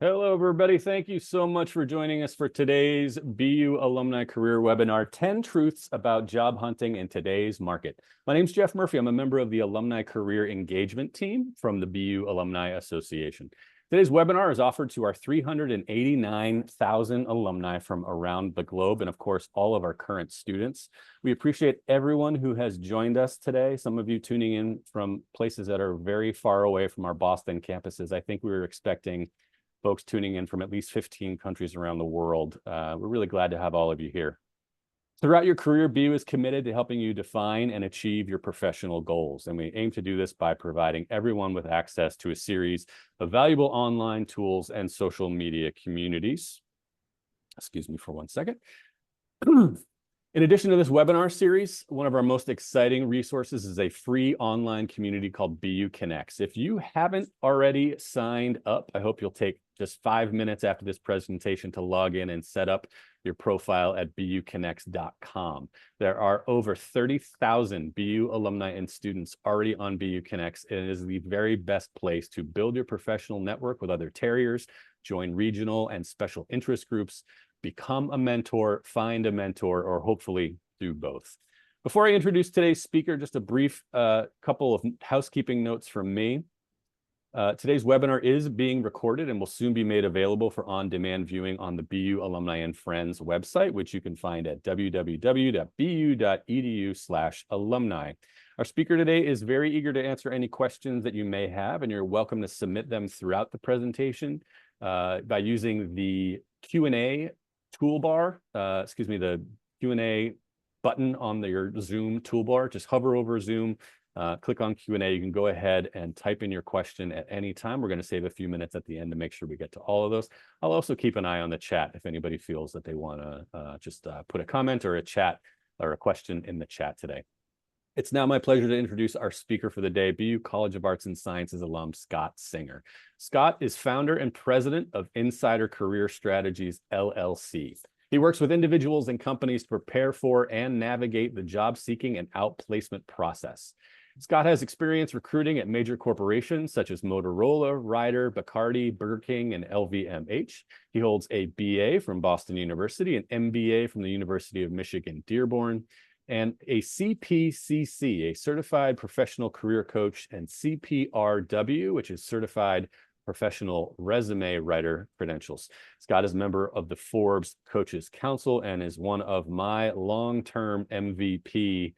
Hello, everybody. Thank you so much for joining us for today's BU Alumni Career Webinar, 10 Truths About Job Hunting in Today's Market. My name is Jeff Murphy. I'm a member of the Alumni Career Engagement Team from the BU Alumni Association. Today's webinar is offered to our 389,000 alumni from around the globe and, of course, all of our current students. We appreciate everyone who has joined us today, some of you tuning in from places that are very far away from our Boston campuses. I think we were expecting folks tuning in from at least 15 countries around the world. We're really glad to have all of you here. Throughout your career, BU is committed to helping you define and achieve your professional goals. And we aim to do this by providing everyone with access to a series of valuable online tools and social media communities. Excuse me for one second. In addition to this webinar series, one of our most exciting resources is a free online community called BU Connects. If you haven't already signed up, I hope you'll take just 5 minutes after this presentation to log in and set up your profile at buconnects.com. There are over 30,000 BU alumni and students already on BU Connects. It is the very best place to build your professional network with other Terriers, join regional and special interest groups, become a mentor, find a mentor, or hopefully do both. Before I introduce today's speaker, just a brief couple of housekeeping notes from me. Today's webinar is being recorded and will soon be made available for on-demand viewing on the BU Alumni and Friends website, which you can find at www.bu.edu/alumni. Our speaker today is very eager to answer any questions that you may have, and you're welcome to submit them throughout the presentation by using the Q&A toolbar, the Q&A button on your Zoom toolbar. Just hover over Zoom, click on Q&A. You can go ahead and type in your question at any time. We're going to save a few minutes at the end to make sure we get to all of those. I'll also keep an eye on the chat if anybody feels that they want to just put a comment or a chat or a question in the chat today. It's now my pleasure to introduce our speaker for the day, BU College of Arts and Sciences alum, Scott Singer. Scott is founder and president of Insider Career Strategies, LLC. He works with individuals and companies to prepare for and navigate the job seeking and outplacement process. Scott has experience recruiting at major corporations such as Motorola, Ryder, Bacardi, Burger King, and LVMH. He holds a BA from Boston University, an MBA from the University of Michigan, Dearborn, and a CPCC, a Certified Professional Career Coach, and CPRW, which is Certified Professional Resume Writer credentials. Scott is a member of the Forbes Coaches Council and is one of my long-term MVP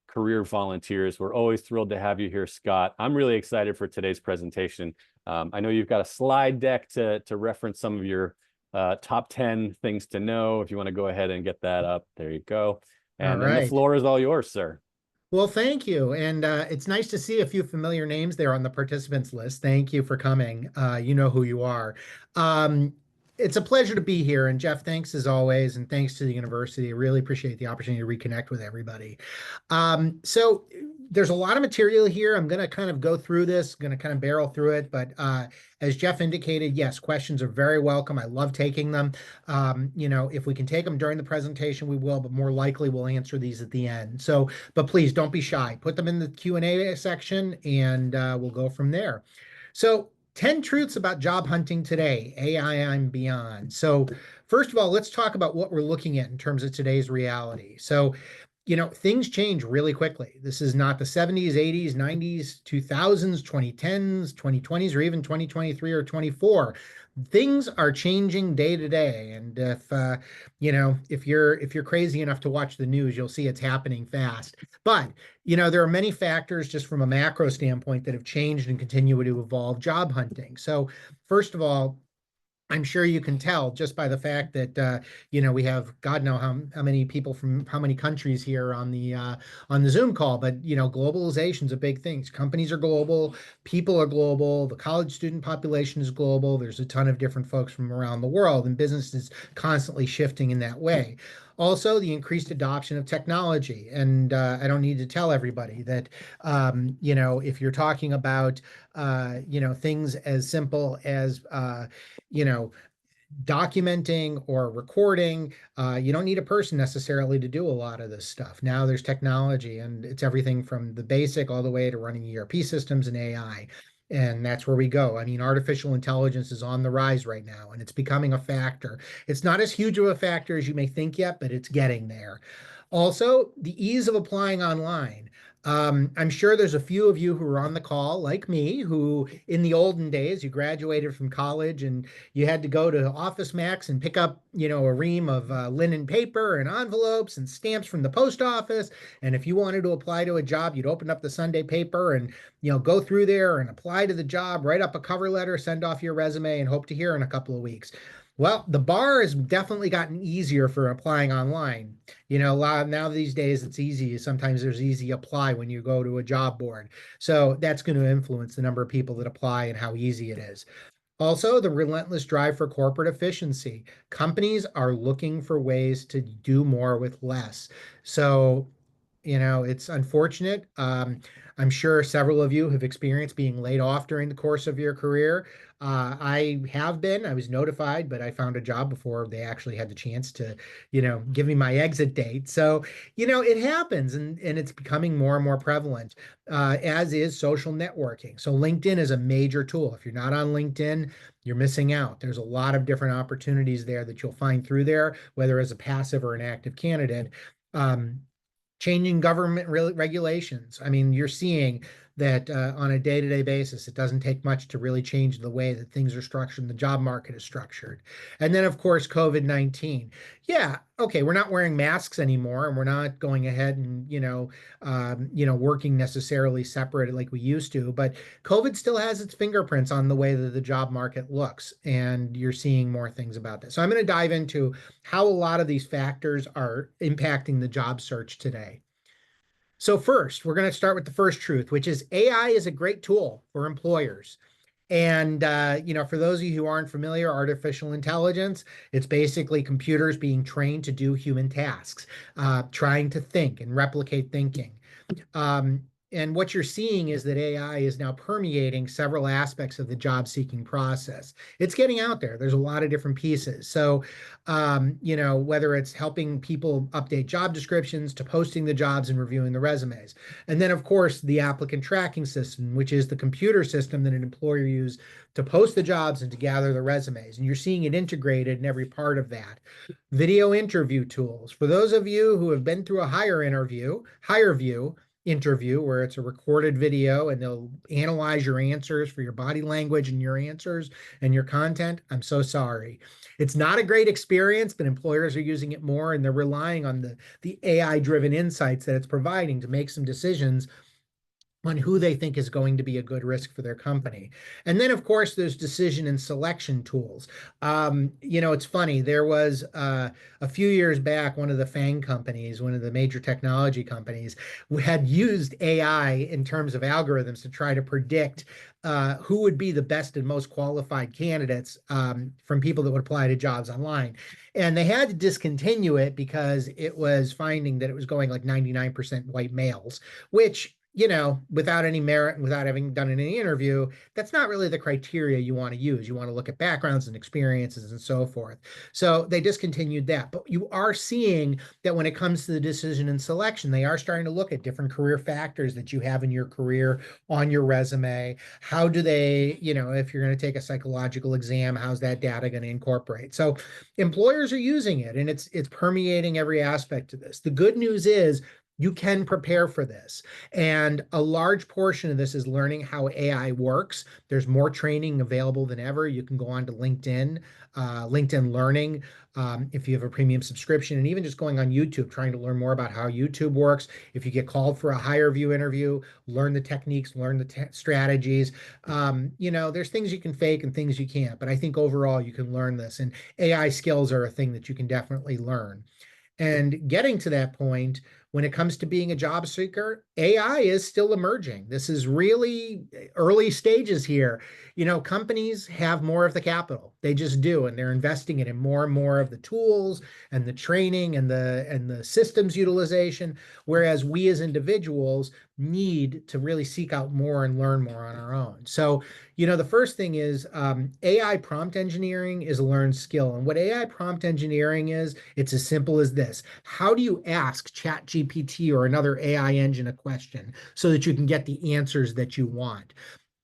career volunteers. We're always thrilled to have you here, Scott. I'm really excited for today's presentation. I know you've got a slide deck to reference some of your top 10 things to know. If you want to go ahead and get that up, there you go. And then the floor is all yours, sir. Well, thank you. And it's nice to see a few familiar names there on the participants list. Thank you for coming. You know who you are. It's a pleasure to be here. And Jeff, thanks as always. And thanks to the university. I really appreciate the opportunity to reconnect with everybody. So there's a lot of material here. I'm going to kind of go through this, going to kind of barrel through it. But as Jeff indicated, yes, questions are very welcome. I love taking them. If we can take them during the presentation, we will, but more likely we'll answer these at the end. So, but please don't be shy. Put them in the Q&A section and we'll go from there. So 10 truths about job hunting today, AI and beyond. So first of all, let's talk about what we're looking at in terms of today's reality. So things change really quickly. This is not the 70s, 80s, 90s, 2000s, 2010s, 2020s, or even 2023 or 24. Things are changing day to day. And if you're crazy enough to watch the news, you'll see it's happening fast. But, there are many factors just from a macro standpoint that have changed and continue to evolve job hunting. So first of all, I'm sure you can tell just by the fact that we have God know how many people from how many countries here on the Zoom call. But globalization is a big thing. Companies are global, people are global, the college student population is global. There's a ton of different folks from around the world, and business is constantly shifting in that way. Also, the increased adoption of technology. And I don't need to tell everybody that, if you're talking about, things as simple as, documenting or recording, you don't need a person necessarily to do a lot of this stuff. Now there's technology, and it's everything from the basic all the way to running ERP systems and AI. And that's where we go. I mean, artificial intelligence is on the rise right now, and it's becoming a factor. It's not as huge of a factor as you may think yet, but it's getting there. Also, the ease of applying online. I'm sure there's a few of you who are on the call, like me, who in the olden days, you graduated from college and you had to go to Office Max and pick up, a ream of linen paper and envelopes and stamps from the post office. And if you wanted to apply to a job, you'd open up the Sunday paper and, go through there and apply to the job, write up a cover letter, send off your resume, and hope to hear in a couple of weeks. Well, the bar has definitely gotten easier for applying online. A lot now these days it's easy. Sometimes there's easy apply when you go to a job board. So that's going to influence the number of people that apply and how easy it is. Also, the relentless drive for corporate efficiency. Companies are looking for ways to do more with less. So it's unfortunate. I'm sure several of you have experienced being laid off during the course of your career. I have been. I was notified, but I found a job before they actually had the chance to, give me my exit date. So, it happens, and it's becoming more and more prevalent, as is social networking. So LinkedIn is a major tool. If you're not on LinkedIn, you're missing out. There's a lot of different opportunities there that you'll find through there, whether as a passive or an active candidate. Changing government regulations. I mean, you're seeing that on a day-to-day basis, it doesn't take much to really change the way that things are structured and the job market is structured. And then, of course, COVID-19. Yeah, okay, we're not wearing masks anymore, and we're not going ahead and working necessarily separate like we used to. But COVID still has its fingerprints on the way that the job market looks, and you're seeing more things about this. So I'm going to dive into how a lot of these factors are impacting the job search today. So first, we're going to start with the first truth, which is AI is a great tool for employers. And, for those of you who aren't familiar, artificial intelligence, it's basically computers being trained to do human tasks, trying to think and replicate thinking. And what you're seeing is that AI is now permeating several aspects of the job seeking process. It's getting out there. There's a lot of different pieces. So, whether it's helping people update job descriptions to posting the jobs and reviewing the resumes. And then, of course, the applicant tracking system, which is the computer system that an employer uses to post the jobs and to gather the resumes. And you're seeing it integrated in every part of that. Video interview tools. For those of you who have been through a HireVue interview where it's a recorded video and they'll analyze your answers for your body language and your answers and your content, I'm so sorry. It's not a great experience, but employers are using it more and they're relying on the AI-driven insights that it's providing to make some decisions on who they think is going to be a good risk for their company. And then, of course, there's decision and selection tools. It's funny. There was a few years back, one of the FANG companies, one of the major technology companies, had used AI in terms of algorithms to try to predict who would be the best and most qualified candidates from people that would apply to jobs online. And they had to discontinue it because it was finding that it was going like 99% white males, which without any merit and without having done any interview, that's not really the criteria you want to use. You want to look at backgrounds and experiences and so forth. So they discontinued that. But you are seeing that when it comes to the decision and selection, they are starting to look at different career factors that you have in your career on your resume. How do they, if you're going to take a psychological exam, how's that data going to incorporate? So employers are using it, and it's permeating every aspect of this. The good news is you can prepare for this. And a large portion of this is learning how AI works. There's more training available than ever. You can go on to LinkedIn, LinkedIn Learning, if you have a premium subscription, and even just going on YouTube, trying to learn more about how YouTube works. If you get called for a HireVue interview, learn the techniques, learn the strategies. There's things you can fake and things you can't, but I think overall you can learn this. And AI skills are a thing that you can definitely learn. And getting to that point, when it comes to being a job seeker, AI is still emerging. This is really early stages here. Companies have more of the capital. They just do, and they're investing it in more and more of the tools and the training and the systems utilization, whereas we as individuals need to really seek out more and learn more on our own. So, the first thing is AI prompt engineering is a learned skill. And what AI prompt engineering is, it's as simple as this. How do you ask ChatGPT or another AI engine a question so that you can get the answers that you want?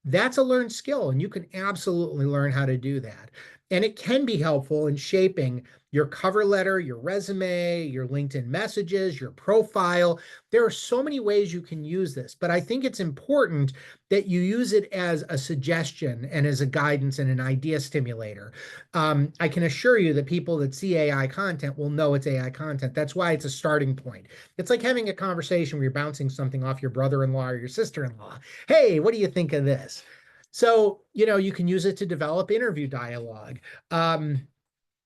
That's a learned skill, and you can absolutely learn how to do that. And it can be helpful in shaping your cover letter, your resume, your LinkedIn messages, your profile. There are so many ways you can use this, but I think it's important that you use it as a suggestion and as a guidance and an idea stimulator. I can assure you that people that see AI content will know it's AI content. That's why it's a starting point. It's like having a conversation where you're bouncing something off your brother-in-law or your sister-in-law. Hey, what do you think of this? So, you can use it to develop interview dialogue. Um,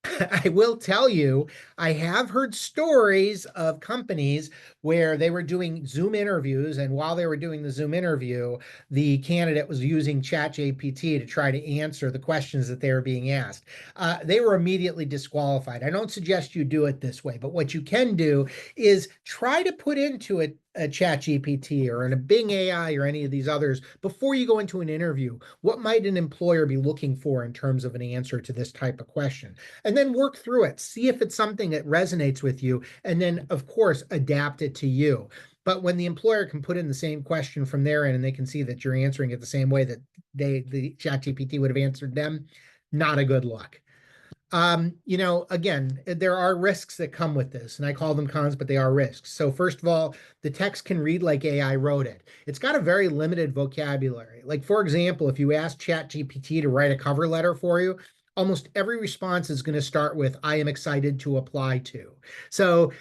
I will tell you, I have heard stories of companies where they were doing Zoom interviews, and while they were doing the Zoom interview, the candidate was using ChatGPT to try to answer the questions that they were being asked. They were immediately disqualified. I don't suggest you do it this way, but what you can do is try to put into it a ChatGPT or in a Bing AI or any of these others before you go into an interview. What might an employer be looking for in terms of an answer to this type of question? And then work through it. See if it's something that resonates with you. And then, of course, adapt it to you. But when the employer can put in the same question from their end and they can see that you're answering it the same way that the ChatGPT would have answered them, not a good look. Again, there are risks that come with this, and I call them cons, but they are risks. So first of all, the text can read like AI wrote it. It's got a very limited vocabulary. Like, for example, if you ask ChatGPT to write a cover letter for you, almost every response is going to start with, I am excited to apply to. So,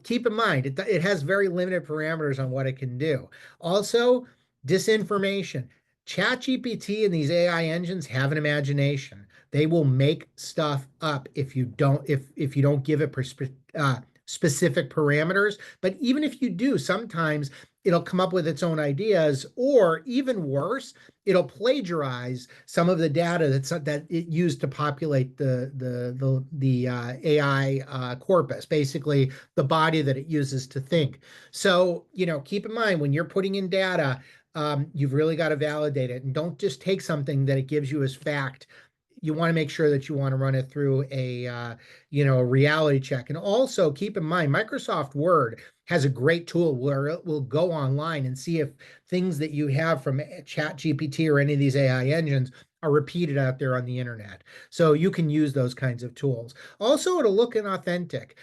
keep in mind, it has very limited parameters on what it can do. Also, disinformation. ChatGPT and these AI engines have an imagination. They will make stuff up if you don't give it specific parameters. But even if you do, sometimes it'll come up with its own ideas, or even worse, it'll plagiarize some of the data that it used to populate the AI corpus, basically the body that it uses to think. So keep in mind when you're putting in data. You've really got to validate it, and don't just take something that it gives you as fact. You want to make sure that you want to run it through a reality check. And also keep in mind, Microsoft Word has a great tool where it will go online and see if things that you have from ChatGPT or any of these AI engines are repeated out there on the internet. So you can use those kinds of tools. Also, it'll look inauthentic.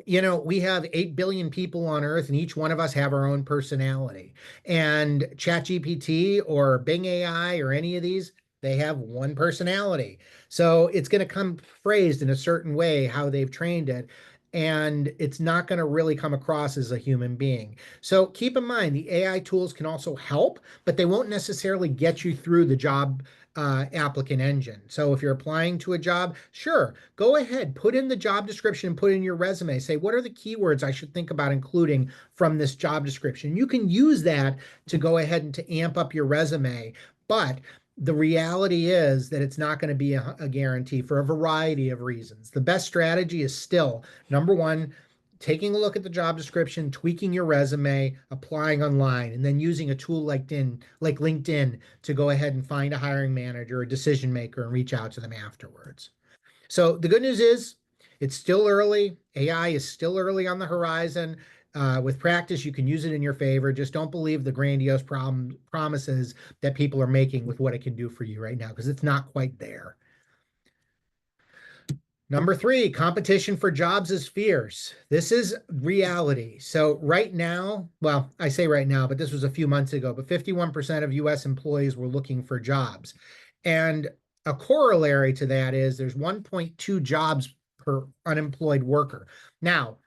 We have 8 billion people on Earth, and each one of us have our own personality. And ChatGPT or Bing AI or any of these, they have one personality. So it's going to come phrased in a certain way, how they've trained it. And it's not going to really come across as a human being. So keep in mind, the AI tools can also help, but they won't necessarily get you through the job applicant engine. So if you're applying to a job, sure, go ahead, put in the job description and put in your resume. Say, what are the keywords I should think about including from this job description? You can use that to go ahead and to amp up your resume, but the reality is that it's not going to be a guarantee for a variety of reasons. The best strategy is still, number one, taking a look at the job description, tweaking your resume, applying online, and then using a tool like LinkedIn to go ahead and find a hiring manager, a decision maker, and reach out to them afterwards. So the good news is it's still early. AI is still early on the horizon. With practice, you can use it in your favor. Just don't believe the grandiose promises that people are making with what it can do for you right now, because it's not quite there. Number 3, competition for jobs is fierce. This is reality. So right now, well, I say right now, but this was a few months ago, but 51% of US employees were looking for jobs. And a corollary to that is there's 1.2 jobs per unemployed worker. Now,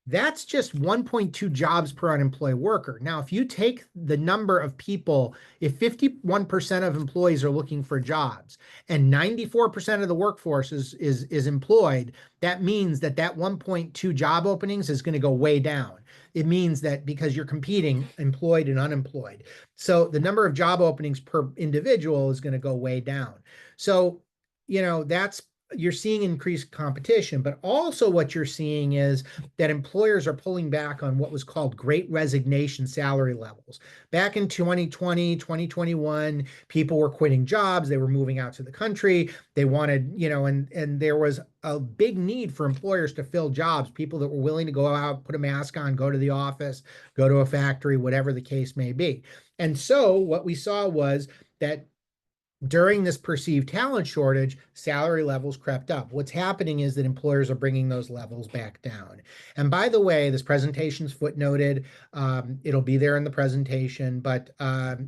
that's just 1.2 jobs per unemployed worker. Now, if you take the number of people, if 51% of employees are looking for jobs and 94% of the workforce is employed, that means that 1.2 job openings is going to go way down. It means that because you're competing employed and unemployed. So the number of job openings per individual is going to go way down. So, that's you're seeing increased competition, but also what you're seeing is that employers are pulling back on what was called great resignation salary levels. Back in 2020, 2021, people were quitting jobs, they were moving out to the country, they wanted, and there was a big need for employers to fill jobs, people that were willing to go out, put a mask on, go to the office, go to a factory, whatever the case may be. And so what we saw was that during this perceived talent shortage, salary levels crept up. What's happening is that employers are bringing those levels back down. And by the way, this presentation's footnoted. It'll be there in the presentation. But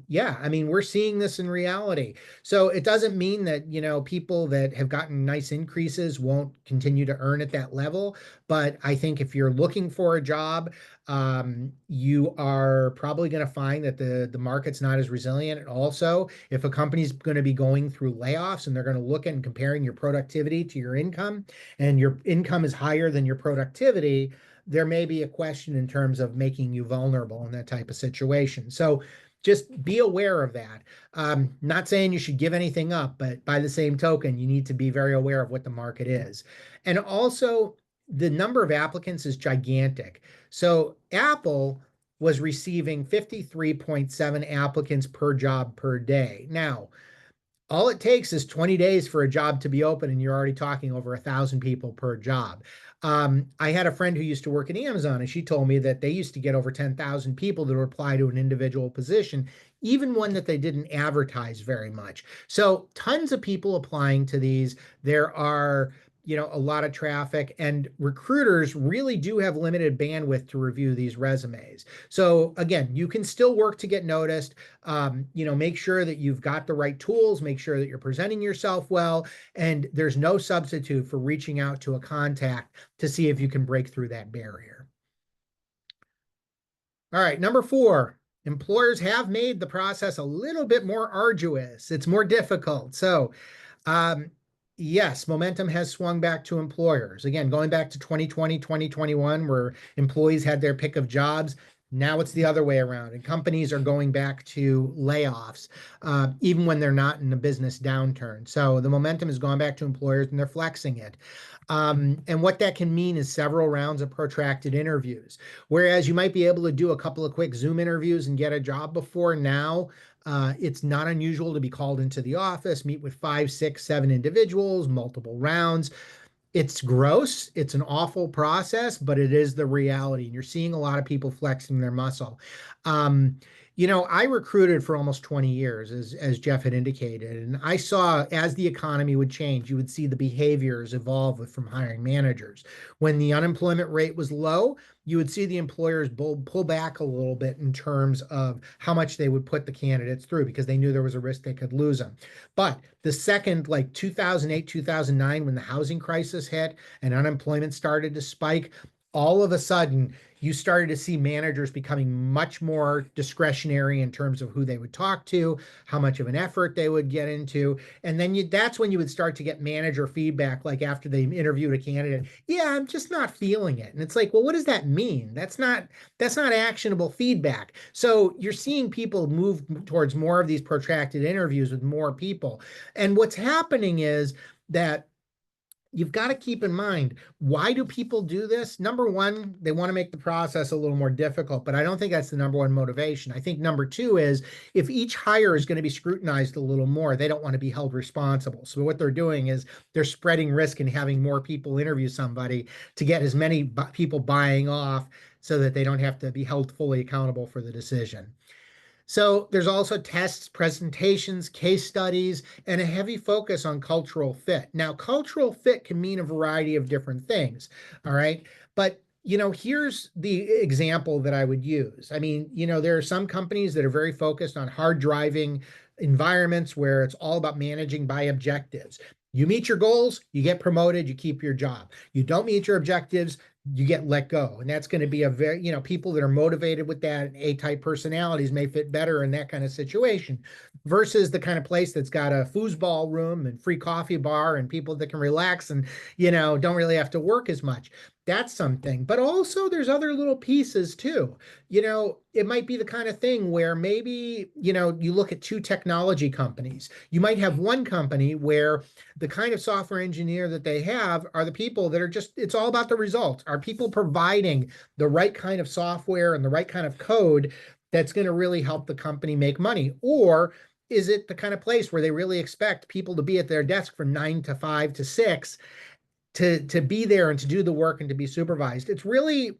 yeah, I mean, we're seeing this in reality. So it doesn't mean that, people that have gotten nice increases won't continue to earn at that level. But I think if you're looking for a job, you are probably going to find that the market's not as resilient. And also, if a company's going to be going through layoffs and they're going to look at and comparing your productivity to your income, and your income is higher than your productivity, there may be a question in terms of making you vulnerable in that type of situation. So just be aware of that. Not saying you should give anything up, but by the same token, you need to be very aware of what the market is. And also, the number of applicants is gigantic. So Apple was receiving 53.7 applicants per job per day. Now, all it takes is 20 days for a job to be open, and you're already talking over 1,000 people per job. I had a friend who used to work at Amazon, and she told me that they used to get over 10,000 people to apply to an individual position, even one that they didn't advertise very much. So tons of people applying to these. There are a lot of traffic, and recruiters really do have limited bandwidth to review these resumes. So again, you can still work to get noticed. Make sure that you've got the right tools, make sure that you're presenting yourself well, and there's no substitute for reaching out to a contact to see if you can break through that barrier. All right, number 4, employers have made the process a little bit more arduous. It's more difficult. So, yes, momentum has swung back to employers. Again, going back to 2020, 2021, where employees had their pick of jobs. Now it's the other way around, and companies are going back to layoffs, even when they're not in a business downturn. So the momentum has gone back to employers, and they're flexing it. And what that can mean is several rounds of protracted interviews. Whereas you might be able to do a couple of quick Zoom interviews and get a job before, now it's not unusual to be called into the office, meet with 5, 6, 7 individuals, multiple rounds. It's gross. It's an awful process, but it is the reality. And you're seeing a lot of people flexing their muscle. I recruited for almost 20 years, as Jeff had indicated, and I saw as the economy would change, you would see the behaviors evolve from hiring managers. When the unemployment rate was low, you would see the employers pull back a little bit in terms of how much they would put the candidates through, because they knew there was a risk they could lose them. But the second, like 2008, 2009, when the housing crisis hit and unemployment started to spike, all of a sudden, you started to see managers becoming much more discretionary in terms of who they would talk to, how much of an effort they would get into. And then that's when you would start to get manager feedback, like after they interviewed a candidate, yeah, I'm just not feeling it. And it's like, well, what does that mean? That's not actionable feedback. So you're seeing people move towards more of these protracted interviews with more people. And what's happening is that you've got to keep in mind, why do people do this? Number one, they want to make the process a little more difficult, but I don't think that's the number one motivation. I think number 2 is, if each hire is going to be scrutinized a little more, they don't want to be held responsible. So what they're doing is they're spreading risk and having more people interview somebody to get as many people buying off so that they don't have to be held fully accountable for the decision. So there's also tests, presentations, case studies, and a heavy focus on cultural fit. Now, cultural fit can mean a variety of different things, all right? But here's the example that I would use. I mean, there are some companies that are very focused on hard driving environments where it's all about managing by objectives. You meet your goals, you get promoted, you keep your job. You don't meet your objectives, you get let go. And that's going to be a very, people that are motivated with that, A-type personalities may fit better in that kind of situation, versus the kind of place that's got a foosball room and free coffee bar and people that can relax and, don't really have to work as much. That's something. But also there's other little pieces too. It might be the kind of thing where maybe, you look at two technology companies. You might have one company where the kind of software engineer that they have are the people that are just, it's all about the result. Are people providing the right kind of software and the right kind of code that's going to really help the company make money? Or is it the kind of place where they really expect people to be at their desk from 9 to 5 to 6 to be there and to do the work and to be supervised? It's really,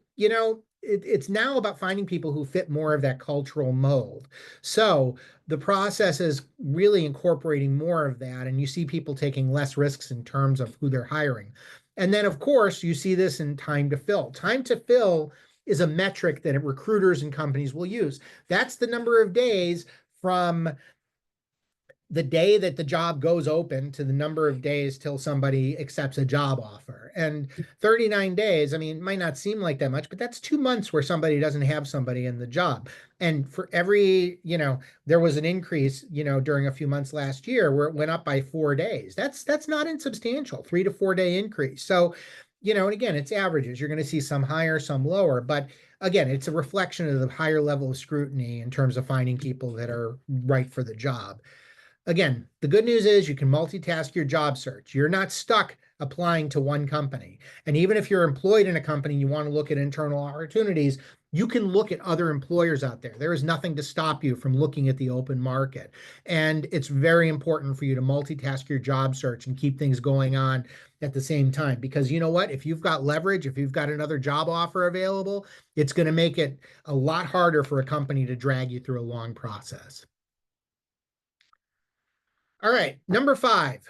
it's now about finding people who fit more of that cultural mold. So the process is really incorporating more of that, and you see people taking less risks in terms of who they're hiring. And then, of course, you see this in time to fill. Time to fill is a metric that recruiters and companies will use. That's the number of days from the day that the job goes open to the number of days till somebody accepts a job offer. And 39 days, I mean, it might not seem like that much, but that's 2 months where somebody doesn't have somebody in the job. And for every, there was an increase, during a few months last year where it went up by 4 days. That's not insubstantial, 3 to 4 day increase. So, and again, it's averages. You're going to see some higher, some lower, but again, it's a reflection of the higher level of scrutiny in terms of finding people that are right for the job. Again, the good news is you can multitask your job search. You're not stuck applying to one company. And even if you're employed in a company and you want to look at internal opportunities, you can look at other employers out there. There is nothing to stop you from looking at the open market. And it's very important for you to multitask your job search and keep things going on at the same time. Because you know what? If you've got leverage, if you've got another job offer available, it's going to make it a lot harder for a company to drag you through a long process. All right, number 5,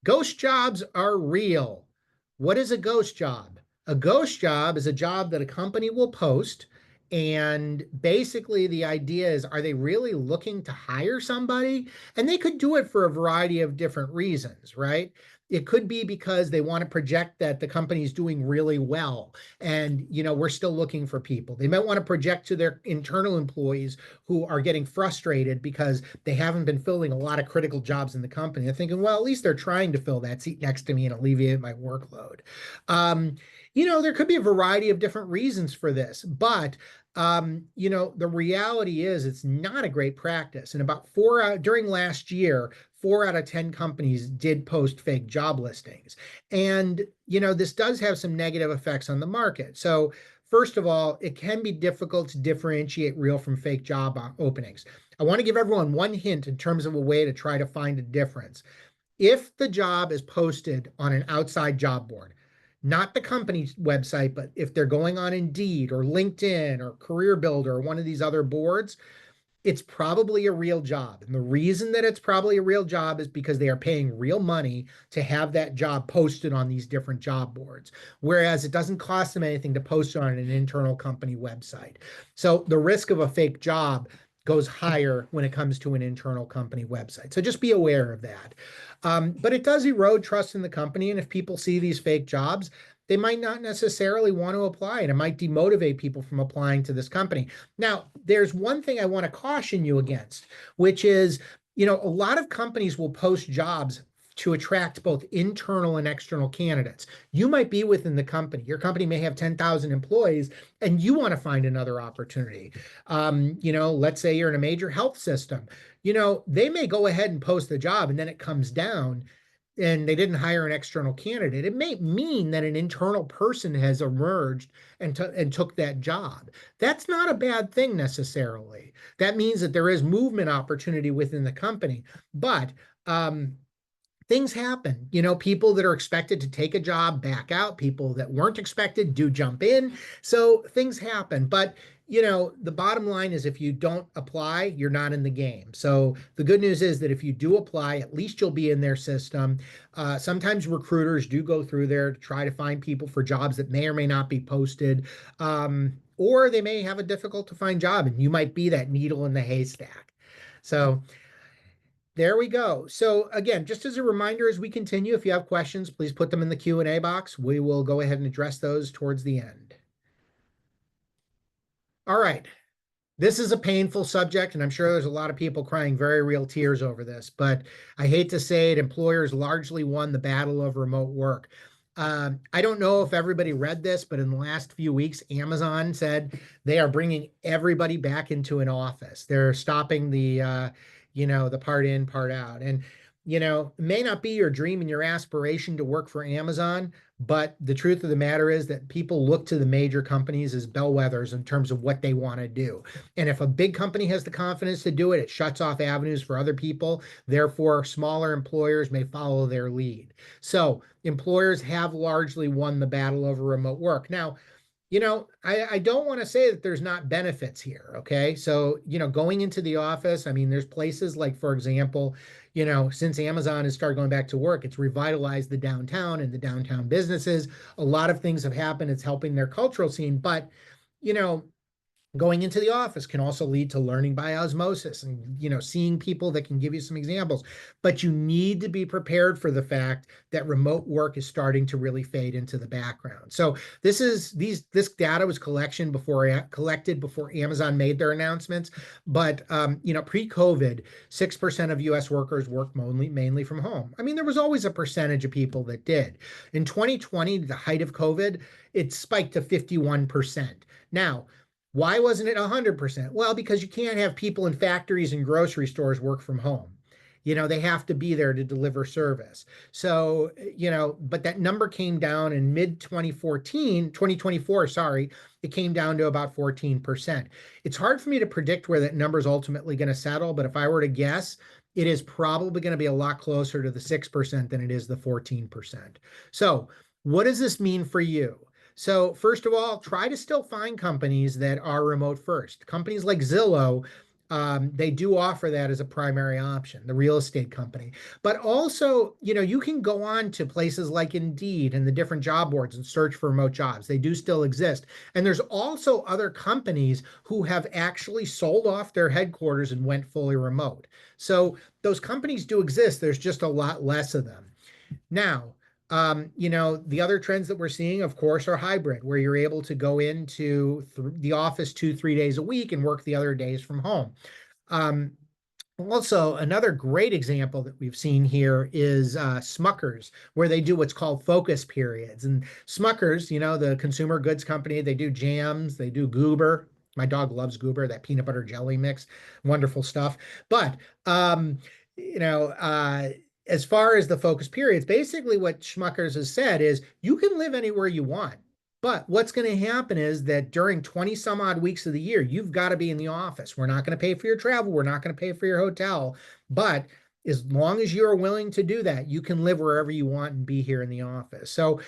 ghost jobs are real. What is a ghost job? A ghost job is a job that a company will post. And basically the idea is, are they really looking to hire somebody? And they could do it for a variety of different reasons, right? It could be because they want to project that the company is doing really well. And, we're still looking for people. They might want to project to their internal employees who are getting frustrated because they haven't been filling a lot of critical jobs in the company. They're thinking, well, at least they're trying to fill that seat next to me and alleviate my workload. There could be a variety of different reasons for this, but the reality is it's not a great practice. And about during last year, 4 out of 10 companies did post fake job listings. And, this does have some negative effects on the market. So first of all, it can be difficult to differentiate real from fake job openings. I want to give everyone one hint in terms of a way to try to find a difference. If the job is posted on an outside job board, not the company's website, but if they're going on Indeed or LinkedIn or Career Builder or one of these other boards, it's probably a real job. And the reason that it's probably a real job is because they are paying real money to have that job posted on these different job boards. Whereas it doesn't cost them anything to post it on an internal company website. So the risk of a fake job goes higher when it comes to an internal company website. So just be aware of that. But it does erode trust in the company. And if people see these fake jobs, they might not necessarily want to apply, and it might demotivate people from applying to this company. Now, there's one thing I want to caution you against, which is, a lot of companies will post jobs to attract both internal and external candidates. You might be within the company. Your company may have 10,000 employees and you want to find another opportunity. Let's say you're in a major health system. They may go ahead and post the job and then it comes down and they didn't hire an external candidate. It may mean that an internal person has emerged and took that job. That's not a bad thing necessarily. That means that there is movement opportunity within the company, but things happen. People that are expected to take a job back out, people that weren't expected do jump in. So things happen. But, the bottom line is if you don't apply, you're not in the game. So the good news is that if you do apply, at least you'll be in their system. Sometimes recruiters do go through there to try to find people for jobs that may or may not be posted. Or they may have a difficult to find job and you might be that needle in the haystack. So there we go. So again, just as a reminder, as we continue, if you have questions, please put them in the Q&A box. We will go ahead and address those towards the end. All right. This is a painful subject, and I'm sure there's a lot of people crying very real tears over this, but I hate to say it, employers largely won the battle of remote work. I don't know if everybody read this, but in the last few weeks, Amazon said they are bringing everybody back into an office. They're stopping the part in, part out. And, it may not be your dream and your aspiration to work for Amazon, but the truth of the matter is that people look to the major companies as bellwethers in terms of what they want to do. And if a big company has the confidence to do it, it shuts off avenues for other people. Therefore, smaller employers may follow their lead. So employers have largely won the battle over remote work. Now, I don't want to say that there's not benefits here. Okay. So, going into the office, I mean, there's places like, for example, since Amazon has started going back to work, it's revitalized the downtown and the downtown businesses. A lot of things have happened. It's helping their cultural scene. But, you know, going into the office can also lead to learning by osmosis and seeing people that can give you some examples, but you need to be prepared for the fact that remote work is starting to really fade into the background. So this data was collected before Amazon made their announcements, but pre-COVID 6% of US workers worked mainly from home. I mean, there was always a percentage of people that did. In 2020, the height of COVID, it spiked to 51%. Now, why wasn't it 100%? Well, because you can't have people in factories and grocery stores work from home. They have to be there to deliver service. So, but that number came down in mid 2024, sorry, it came down to about 14%. It's hard for me to predict where that number is ultimately going to settle, but if I were to guess, it is probably going to be a lot closer to the 6% than it is the 14%. So, what does this mean for you? So first of all, try to still find companies that are remote first. Companies like Zillow, they do offer that as a primary option, the real estate company. But also, you can go on to places like Indeed and the different job boards and search for remote jobs. They do still exist. And there's also other companies who have actually sold off their headquarters and went fully remote. So those companies do exist. There's just a lot less of them. Now, the other trends that we're seeing, of course, are hybrid, where you're able to go into the office 2-3 days a week and work the other days from home. Also, another great example that we've seen here is Smuckers, where they do what's called focus periods. And Smuckers, the consumer goods company, they do jams, they do Goober. My dog loves Goober, that peanut butter jelly mix, wonderful stuff. But as far as the focus periods, basically what Schmuckers has said is you can live anywhere you want. But what's going to happen is that during 20 some odd weeks of the year, you've got to be in the office. We're not going to pay for your travel. We're not going to pay for your hotel. But as long as you're willing to do that, you can live wherever you want and be here in the office. So,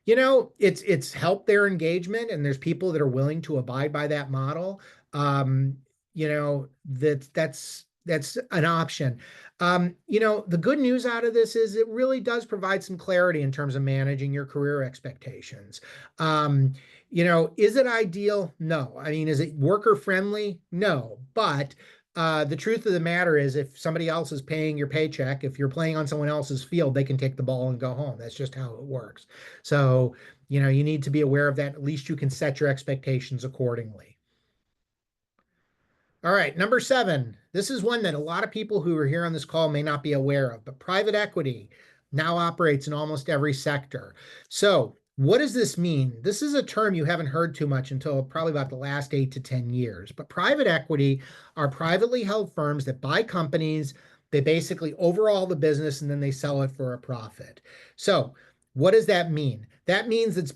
it's helped their engagement, and there's people that are willing to abide by that model. That's an option. The good news out of this is it really does provide some clarity in terms of managing your career expectations. Is it ideal? No. I mean, is it worker friendly? No. But the truth of the matter is, if somebody else is paying your paycheck, if you're playing on someone else's field, they can take the ball and go home. That's just how it works. So, you need to be aware of that. At least you can set your expectations accordingly. All right, number 7. This is one that a lot of people who are here on this call may not be aware of, but private equity now operates in almost every sector. So what does this mean? This is a term you haven't heard too much until probably about the last 8 to 10 years. But private equity are privately held firms that buy companies. They basically overhaul the business and then they sell it for a profit. So what does that mean? That means it's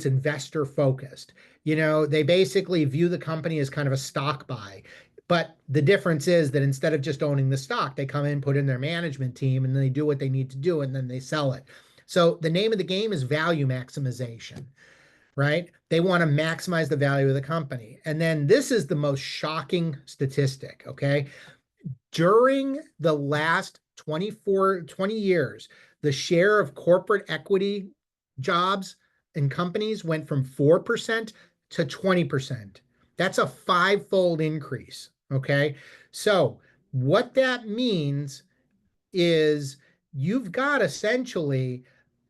investor focused. They basically view the company as kind of a stock buy. But the difference is that instead of just owning the stock, they come in, put in their management team, and then they do what they need to do, and then they sell it. So the name of the game is value maximization, right? They want to maximize the value of the company. And then this is the most shocking statistic, okay? During the last 20 years, the share of corporate equity jobs and companies went from 4% to 20%. That's a 5-fold increase, okay? So what that means is you've got essentially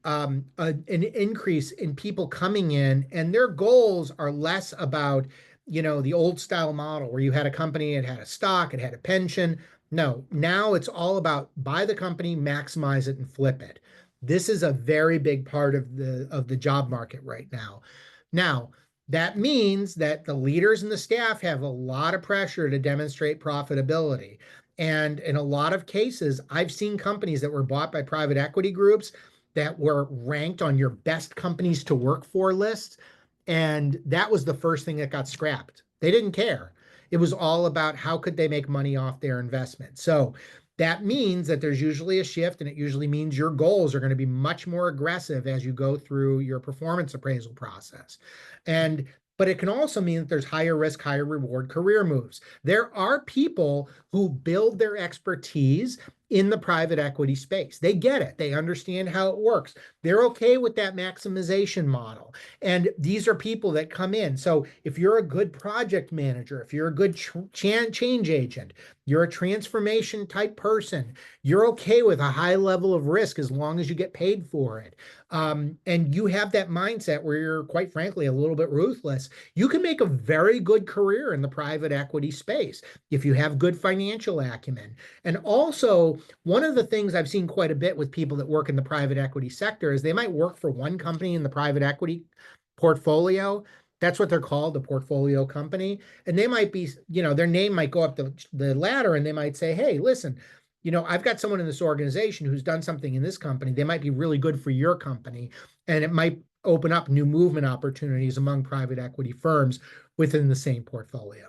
an increase in people coming in, and their goals are less about, the old style model where you had a company, it had a stock, it had a pension. No, now it's all about buy the company, maximize it, and flip it. This is a very big part of the job market right now. Now, that means that the leaders and the staff have a lot of pressure to demonstrate profitability. And in a lot of cases, I've seen companies that were bought by private equity groups that were ranked on your best companies to work for lists. And that was the first thing that got scrapped. They didn't care. It was all about how could they make money off their investment. So that means that there's usually a shift, and it usually means your goals are going to be much more aggressive as you go through your performance appraisal process. And but it can also mean that there's higher risk, higher reward career moves. There are people who build their expertise in the private equity space. They get it. They understand how it works. They're okay with that maximization model. And these are people that come in. So if you're a good project manager, if you're a good change agent, you're a transformation type person, you're okay with a high level of risk as long as you get paid for it. And you have that mindset where you're, quite frankly, a little bit ruthless. You can make a very good career in the private equity space if you have good financial acumen. And also, one of the things I've seen quite a bit with people that work in the private equity sector is they might work for one company in the private equity portfolio. That's what they're called, the portfolio company. And they might be, their name might go up the ladder, and they might say, hey, listen, I've got someone in this organization who's done something in this company. They might be really good for your company, and it might open up new movement opportunities among private equity firms within the same portfolio.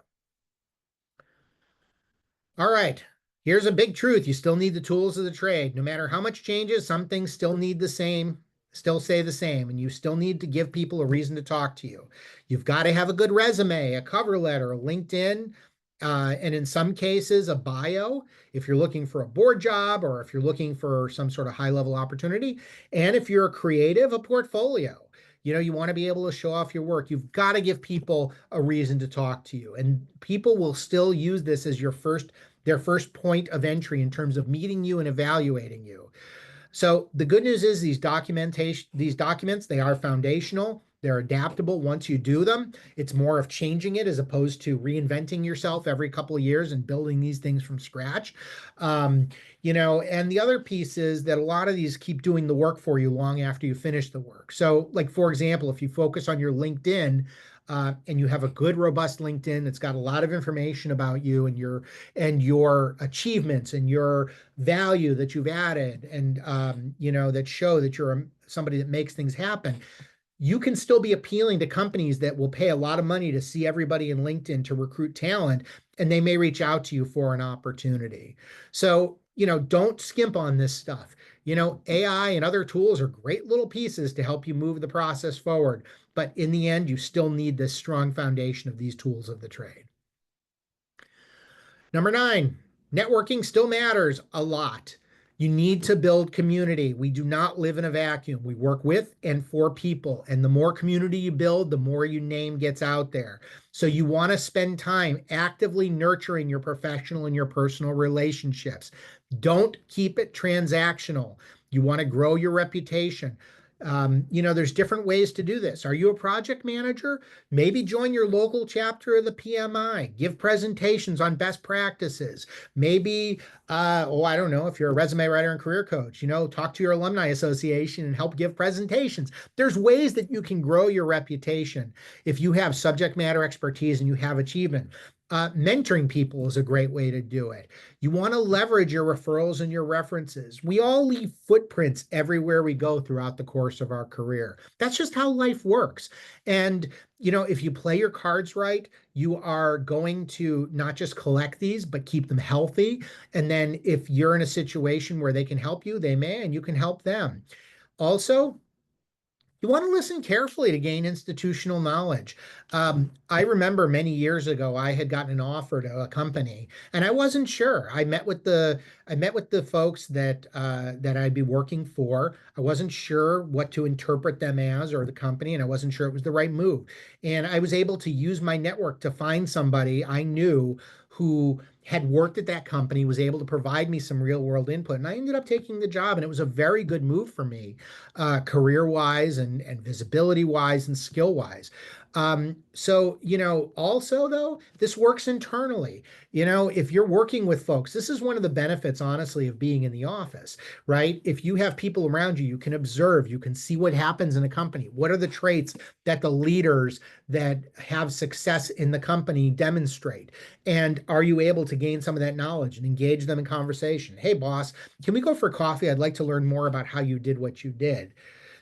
All right, here's a big truth. You still need the tools of the trade. No matter how much changes, some things still need the same, still stay the same, and you still need to give people a reason to talk to you. You've got to have a good resume, a cover letter, a LinkedIn, and in some cases, a bio if you're looking for a board job or if you're looking for some sort of high-level opportunity. And if you're a creative, a portfolio. You want to be able to show off your work. You've got to give people a reason to talk to you. And people will still use this as their first point of entry in terms of meeting you and evaluating you. So the good news is these documents, they are foundational. They're adaptable once you do them. It's more of changing it as opposed to reinventing yourself every couple of years and building these things from scratch. And the other piece is that a lot of these keep doing the work for you long after you finish the work. So like, for example, if you focus on your LinkedIn, and you have a good, robust LinkedIn that's got a lot of information about you and your achievements and your value that you've added, and that show that you're somebody that makes things happen. You can still be appealing to companies that will pay a lot of money to see everybody in LinkedIn to recruit talent, and they may reach out to you for an opportunity. So, don't skimp on this stuff. AI and other tools are great little pieces to help you move the process forward. But in the end, you still need this strong foundation of these tools of the trade. Number 9, networking still matters a lot. You need to build community. We do not live in a vacuum. We work with and for people. And the more community you build, the more your name gets out there. So you want to spend time actively nurturing your professional and your personal relationships. Don't keep it transactional. You want to grow your reputation. There's different ways to do this. Are you a project manager? Maybe join your local chapter of the PMI. Give presentations on best practices. Maybe, I don't know, if you're a resume writer and career coach, talk to your alumni association and help give presentations. There's ways that you can grow your reputation if you have subject matter expertise and you have achievement. Mentoring people is a great way to do it. You want to leverage your referrals and your references. We all leave footprints everywhere we go throughout the course of our career. That's just how life works. And, if you play your cards right, you are going to not just collect these, but keep them healthy. And then if you're in a situation where they can help you, they may, and you can help them. Also, you want to listen carefully to gain institutional knowledge. I remember many years ago, I had gotten an offer to a company, and I wasn't sure. I met with the folks that I'd be working for. I wasn't sure what to interpret them as, or the company, and I wasn't sure it was the right move. And I was able to use my network to find somebody I knew who had worked at that company, was able to provide me some real world input. And I ended up taking the job, and it was a very good move for me, career wise and visibility wise and skill wise. So, also though, this works internally. If you're working with folks, this is one of the benefits, honestly, of being in the office, right? If you have people around you, you can observe, you can see what happens in a company. What are the traits that the leaders that have success in the company demonstrate? And are you able to gain some of that knowledge and engage them in conversation? Hey, boss, can we go for coffee? I'd like to learn more about how you did what you did.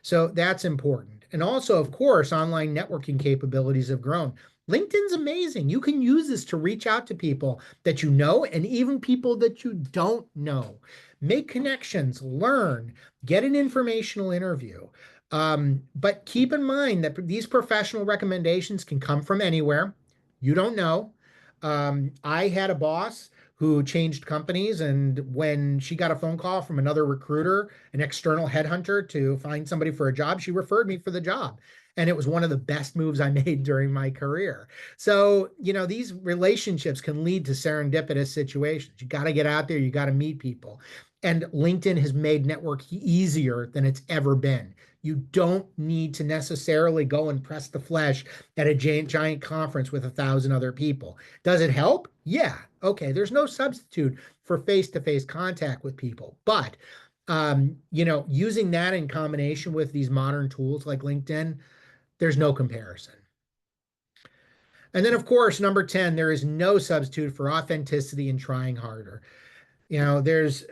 So that's important. And also, of course, online networking capabilities have grown. LinkedIn's amazing. You can use this to reach out to people that you know and even people that you don't know. Make connections, learn, get an informational interview. But keep in mind that these professional recommendations can come from anywhere. You don't know. I had a boss who changed companies, and when she got a phone call from another recruiter, an external headhunter to find somebody for a job, she referred me for the job. And it was one of the best moves I made during my career. So, these relationships can lead to serendipitous situations. You got to get out there, you got to meet people. And LinkedIn has made network easier than it's ever been. You don't need to necessarily go and press the flesh at a giant conference with 1,000 other people. Does it help? Yeah. Okay. There's no substitute for face-to-face contact with people. But, using that in combination with these modern tools like LinkedIn, there's no comparison. And then, of course, number 10, there is no substitute for authenticity and trying harder. There's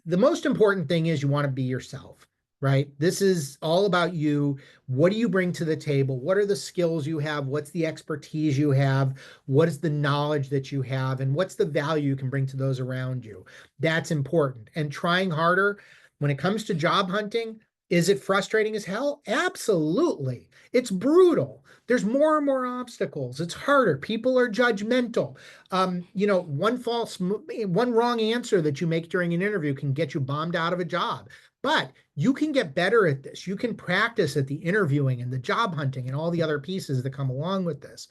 the most important thing is you want to be yourself, right? This is all about you. What do you bring to the table? What are the skills you have? What's the expertise you have? What is the knowledge that you have? And what's the value you can bring to those around you? That's important. And trying harder when it comes to job hunting, is it frustrating as hell? Absolutely. It's brutal. There's more and more obstacles. It's harder. People are judgmental. One wrong answer that you make during an interview can get you bombed out of a job. But you can get better at this. You can practice at the interviewing and the job hunting and all the other pieces that come along with this.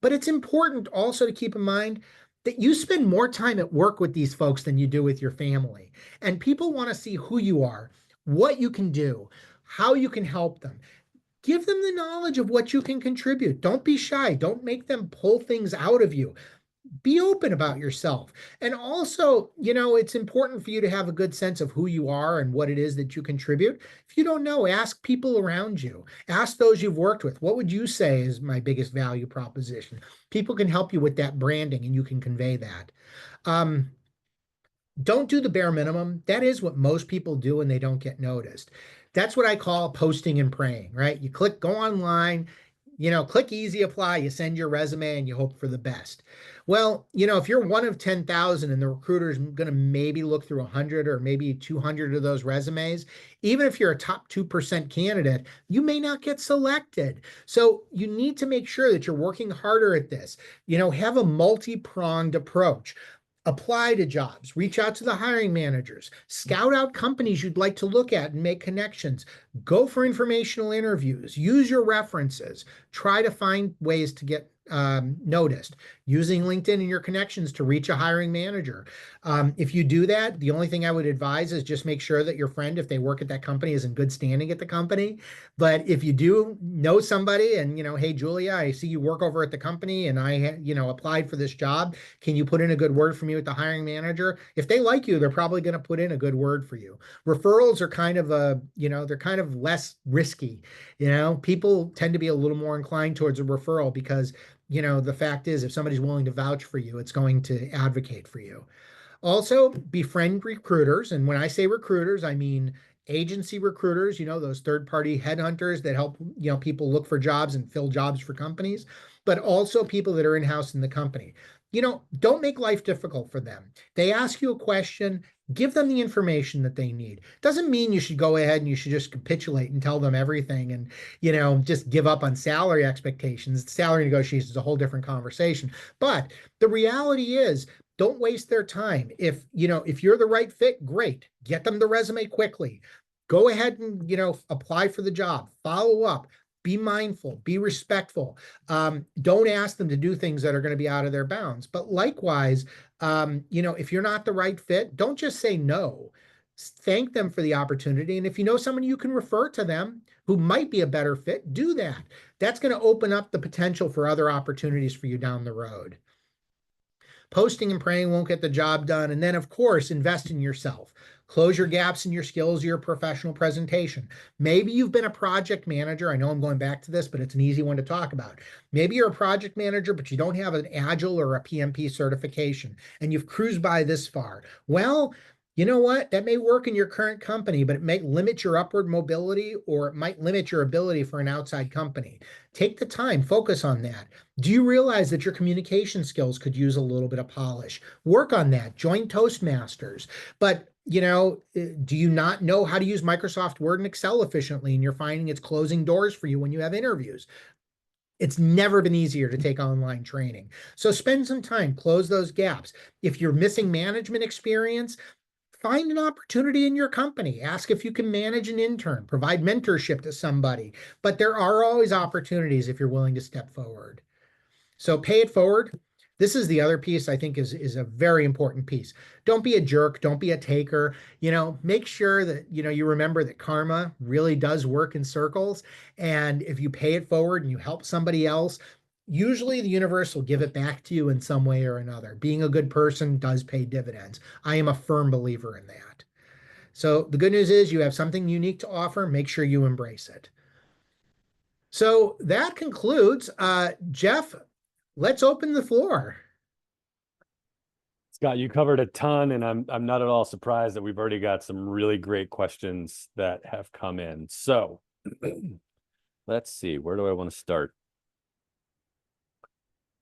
But it's important also to keep in mind that you spend more time at work with these folks than you do with your family. And people want to see who you are, what you can do, how you can help them. Give them the knowledge of what you can contribute. Don't be shy. Don't make them pull things out of you. Be open about yourself. And also, it's important for you to have a good sense of who you are and what it is that you contribute. If you don't know, ask people around you. Ask those you've worked with. What would you say is my biggest value proposition? People can help you with that branding and you can convey that. Don't do the bare minimum. That is what most people do and they don't get noticed. That's what I call posting and praying, right? You go online, click easy apply, you send your resume and you hope for the best. Well, if you're one of 10,000 and the recruiter is going to maybe look through 100 or maybe 200 of those resumes, even if you're a top 2% candidate, you may not get selected. So you need to make sure that you're working harder at this. Have a multi-pronged approach. Apply to jobs, reach out to the hiring managers, scout out companies you'd like to look at and make connections, go for informational interviews, use your references, try to find ways to get noticed, using LinkedIn and your connections to reach a hiring manager. If you do that, the only thing I would advise is just make sure that your friend, if they work at that company, is in good standing at the company. But if you do know somebody and, hey, Julia, I see you work over at the company and I, applied for this job. Can you put in a good word for me with the hiring manager? If they like you, they're probably going to put in a good word for you. Referrals are kind of they're kind of less risky. People tend to be a little more inclined towards a referral because the fact is, if somebody's willing to vouch for you, it's going to advocate for you. Also, befriend recruiters. And when I say recruiters, I mean agency recruiters, those third-party headhunters that help, people look for jobs and fill jobs for companies, but also people that are in-house in the company. Don't make life difficult for them. They ask you a question, give them the information that they need. Doesn't mean you should go ahead and you should just capitulate and tell them everything and, just give up on salary expectations. Salary negotiations is a whole different conversation. But the reality is, don't waste their time. If you're the right fit, great. Get them the resume quickly. Go ahead and, apply for the job, follow up. Be mindful, be respectful. Don't ask them to do things that are going to be out of their bounds. But likewise, if you're not the right fit, don't just say no. Thank them for the opportunity. And if you know someone you can refer to them who might be a better fit, do that. That's going to open up the potential for other opportunities for you down the road. Posting and praying won't get the job done. And then, of course, invest in yourself. Close your gaps in your skills, your professional presentation. Maybe you've been a project manager. I know I'm going back to this, but it's an easy one to talk about. Maybe you're a project manager, but you don't have an Agile or a PMP certification, and you've cruised by this far. Well, you know what? That may work in your current company, but it may limit your upward mobility, or it might limit your ability for an outside company. Take the time, focus on that. Do you realize that your communication skills could use a little bit of polish? Work on that. Join Toastmasters. But do you not know how to use Microsoft Word and Excel efficiently, and you're finding it's closing doors for you when you have interviews? It's never been easier to take online training. So spend some time, close those gaps. If you're missing management experience, find an opportunity in your company. Ask if you can manage an intern, provide mentorship to somebody. But there are always opportunities if you're willing to step forward. So pay it forward. This is the other piece I think is a very important piece. Don't be a jerk. Don't be a taker. Make sure that, you remember that karma really does work in circles. And if you pay it forward and you help somebody else, usually the universe will give it back to you in some way or another. Being a good person does pay dividends. I am a firm believer in that. So the good news is you have something unique to offer. Make sure you embrace it. So that concludes. Jeff, let's open the floor. Scott, you covered a ton, and I'm not at all surprised that we've already got some really great questions that have come in. So let's see, where do I want to start?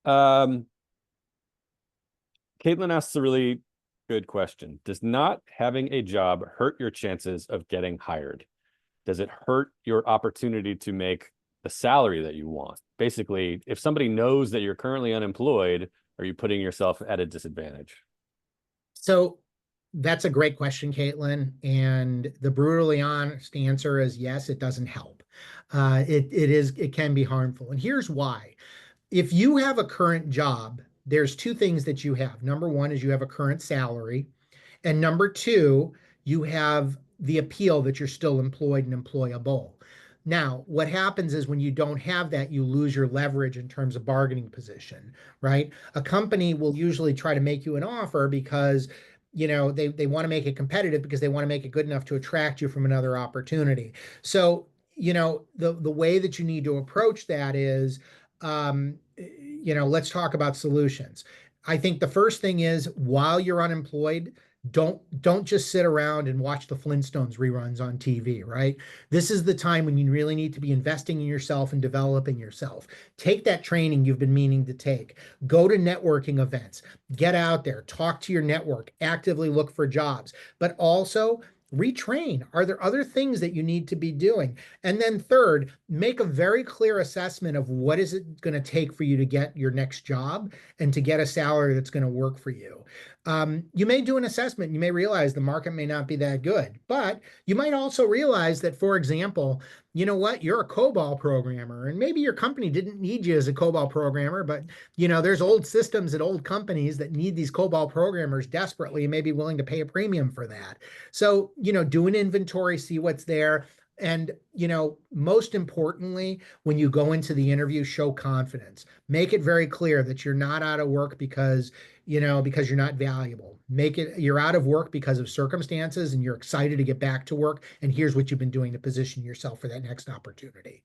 Caitlin asks a really good question. Does not having a job hurt your chances of getting hired? Does it hurt your opportunity to make the salary that you want? Basically, if somebody knows that you're currently unemployed, are you putting yourself at a disadvantage? So that's a great question, Caitlin. And the brutally honest answer is yes, it doesn't help. It can be harmful. And here's why. If you have a current job, there's two things that you have. Number one is you have a current salary. And number two, you have the appeal that you're still employed and employable. Now, what happens is when you don't have that, you lose your leverage in terms of bargaining position, right? A company will usually try to make you an offer because they want to make it competitive, because they want to make it good enough to attract you from another opportunity. So, the way that you need to approach that is, let's talk about solutions. I think the first thing is, while you're unemployed, don't just sit around and watch the Flintstones reruns on TV, right? This is the time when you really need to be investing in yourself and developing yourself. Take that training you've been meaning to take. Go to networking events. Get out there, talk to your network, actively look for jobs, but also retrain. Are there other things that you need to be doing? And then third, make a very clear assessment of what is it going to take for you to get your next job and to get a salary that's going to work for you. You may do an assessment. You may realize the market may not be that good, but you might also realize that, for example, you know what, you're a COBOL programmer, and maybe your company didn't need you as a COBOL programmer, but there's old systems at old companies that need these COBOL programmers desperately and may be willing to pay a premium for that. So, do an inventory, see what's there. And, most importantly, when you go into the interview, show confidence. Make it very clear that you're not out of work because you're not valuable. Make it you're out of work because of circumstances and you're excited to get back to work. And here's what you've been doing to position yourself for that next opportunity.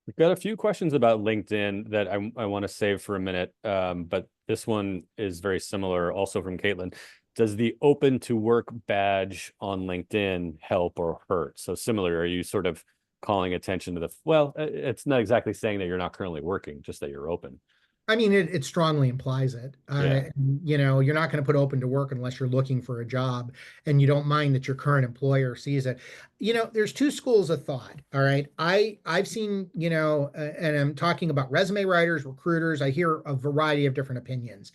We've got a few questions about LinkedIn that I want to save for a minute, but this one is very similar, also from Caitlin. Does the open to work badge on LinkedIn help or hurt? So similar, are you sort of calling attention to it's not exactly saying that you're not currently working, just that you're open. I mean, it strongly implies it. Yeah. You're not going to put open to work unless you're looking for a job and you don't mind that your current employer sees it. There's two schools of thought. All right. I've seen, and I'm talking about resume writers, recruiters. I hear a variety of different opinions.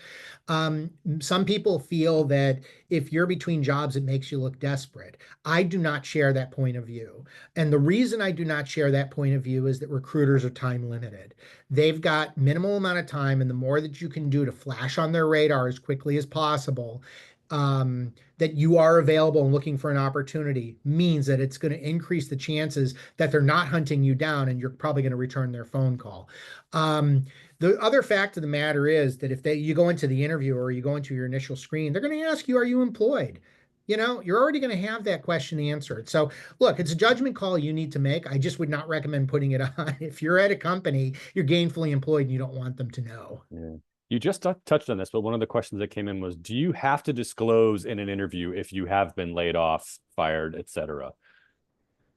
Some people feel that if you're between jobs, it makes you look desperate. I do not share that point of view. And the reason I do not share that point of view is that recruiters are time limited. They've got minimal amount of time, and the more that you can do to flash on their radar as quickly as possible, that you are available and looking for an opportunity means that it's going to increase the chances that they're not hunting you down and you're probably going to return their phone call. The other fact of the matter is that if you go into the interview or you go into your initial screen, they're going to ask you, are you employed? You're already going to have that question answered. So look, it's a judgment call you need to make. I just would not recommend putting it on. If you're at a company, you're gainfully employed and you don't want them to know. Yeah. You just touched on this, but one of the questions that came in was, do you have to disclose in an interview if you have been laid off, fired, etc.?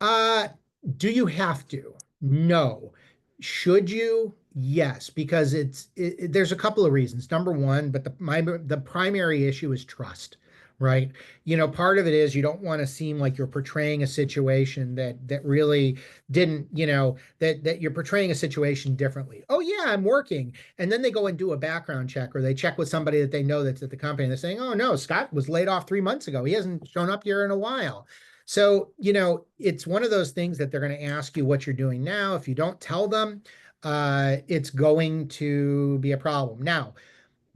Uh, do you have to? No. Should you? Yes, because there's a couple of reasons. Number one, but the primary issue is trust, right? Part of it is you don't want to seem like you're portraying a situation that really didn't, that you're portraying a situation differently. Oh yeah, I'm working. And then they go and do a background check or they check with somebody that they know that's at the company and they're saying, oh no, Scott was laid off 3 months ago. He hasn't shown up here in a while. So, it's one of those things that they're going to ask you what you're doing now. If you don't tell them, it's going to be a problem. Now,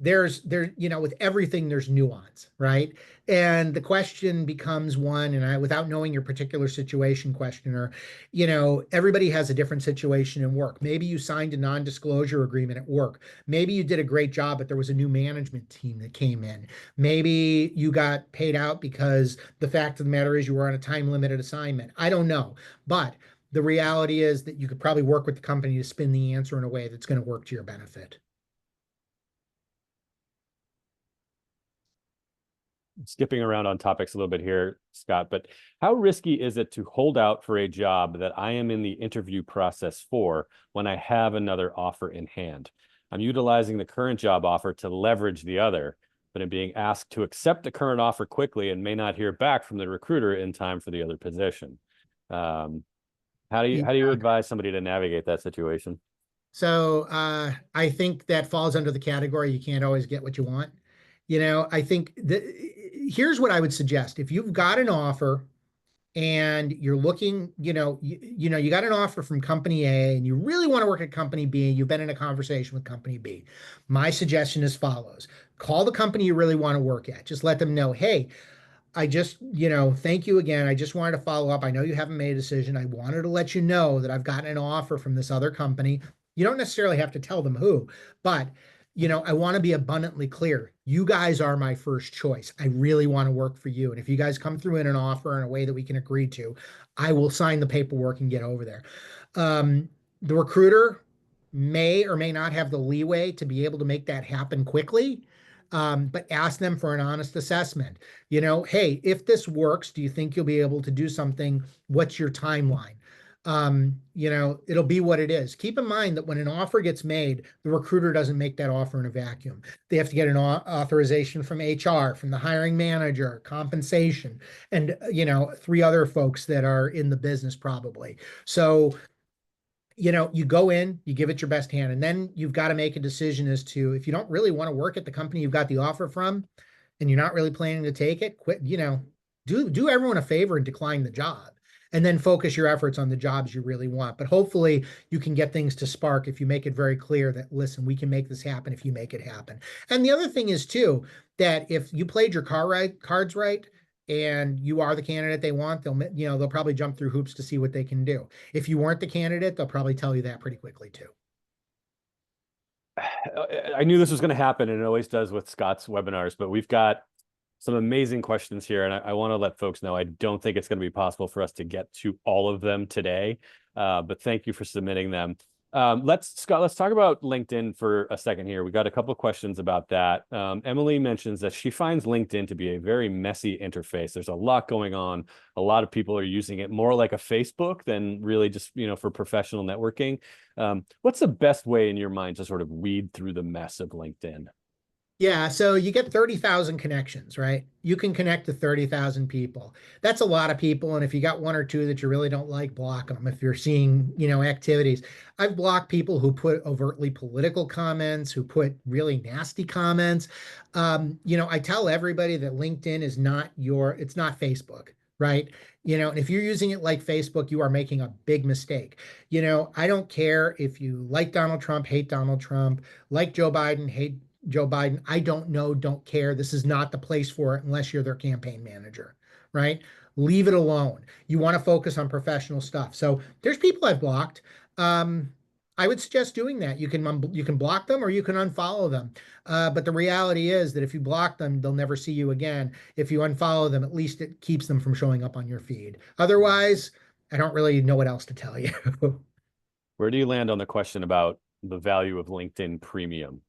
with everything there's nuance, right? And the question becomes one, and without knowing your particular situation, questioner, everybody has a different situation in work. Maybe you signed a non-disclosure agreement at work. Maybe you did a great job, but there was a new management team that came in. Maybe you got paid out because the fact of the matter is you were on a time limited assignment. I don't know, but the reality is that you could probably work with the company to spin the answer in a way that's going to work to your benefit. Skipping around on topics a little bit here, Scott, but how risky is it to hold out for a job that I am in the interview process for when I have another offer in hand? I'm utilizing the current job offer to leverage the other, but I'm being asked to accept the current offer quickly and may not hear back from the recruiter in time for the other position. How do you advise somebody to navigate that situation? So I think that falls under the category you can't always get what you want. I think here's what I would suggest. If you've got an offer and you're looking, you got an offer from company A and you really want to work at company B, you've been in a conversation with company B. My suggestion is follows. Call the company you really want to work at. Just let them know, hey, I just, thank you again. I just wanted to follow up. I know you haven't made a decision. I wanted to let you know that I've gotten an offer from this other company. You don't necessarily have to tell them who, but I want to be abundantly clear. You guys are my first choice. I really want to work for you. And if you guys come through in an offer in a way that we can agree to, I will sign the paperwork and get over there. The recruiter may or may not have the leeway to be able to make that happen quickly. But ask them for an honest assessment. Hey, if this works, do you think you'll be able to do something? What's your timeline? It'll be what it is. Keep in mind that when an offer gets made, the recruiter doesn't make that offer in a vacuum. They have to get an authorization from HR, from the hiring manager, compensation, and, 3 other folks that are in the business probably. So, you go in, you give it your best hand, and then you've got to make a decision as to if you don't really want to work at the company you've got the offer from, and you're not really planning to take it, quit, do everyone a favor and decline the job. And then focus your efforts on the jobs you really want. But hopefully you can get things to spark if you make it very clear that, listen, we can make this happen if you make it happen. And the other thing is too, that if you played your cards right, and you are the candidate they want, they'll probably jump through hoops to see what they can do. If you weren't the candidate, they'll probably tell you that pretty quickly too. I knew this was going to happen, and it always does with Scott's webinars, but we've got some amazing questions here, and I want to let folks know I don't think it's going to be possible for us to get to all of them today, but thank you for submitting them. Scott, let's talk about LinkedIn for a second here. We got a couple of questions about that. Emily mentions that she finds LinkedIn to be a very messy interface. There's a lot going on. A lot of people are using it more like a Facebook than really just, for professional networking. What's the best way in your mind to sort of weed through the mess of LinkedIn? Yeah, so you get 30,000 connections, right? You can connect to 30,000 people. That's a lot of people. And if you got one or two that you really don't like, block them. If you're seeing, activities, I've blocked people who put overtly political comments, who put really nasty comments. I tell everybody that LinkedIn is not it's not Facebook, right? And if you're using it like Facebook, you are making a big mistake. I don't care if you like Donald Trump, hate Donald Trump, like Joe Biden, hate Joe Biden. I don't know, don't care. This is not the place for it unless you're their campaign manager, right? Leave it alone. You want to focus on professional stuff. So there's people I've blocked. Um, I would suggest doing that. You can block them or you can unfollow them. But the reality is that if you block them, they'll never see you again. If you unfollow them, at least it keeps them from showing up on your feed. Otherwise, I don't really know what else to tell you. Where do you land on the question about the value of LinkedIn Premium?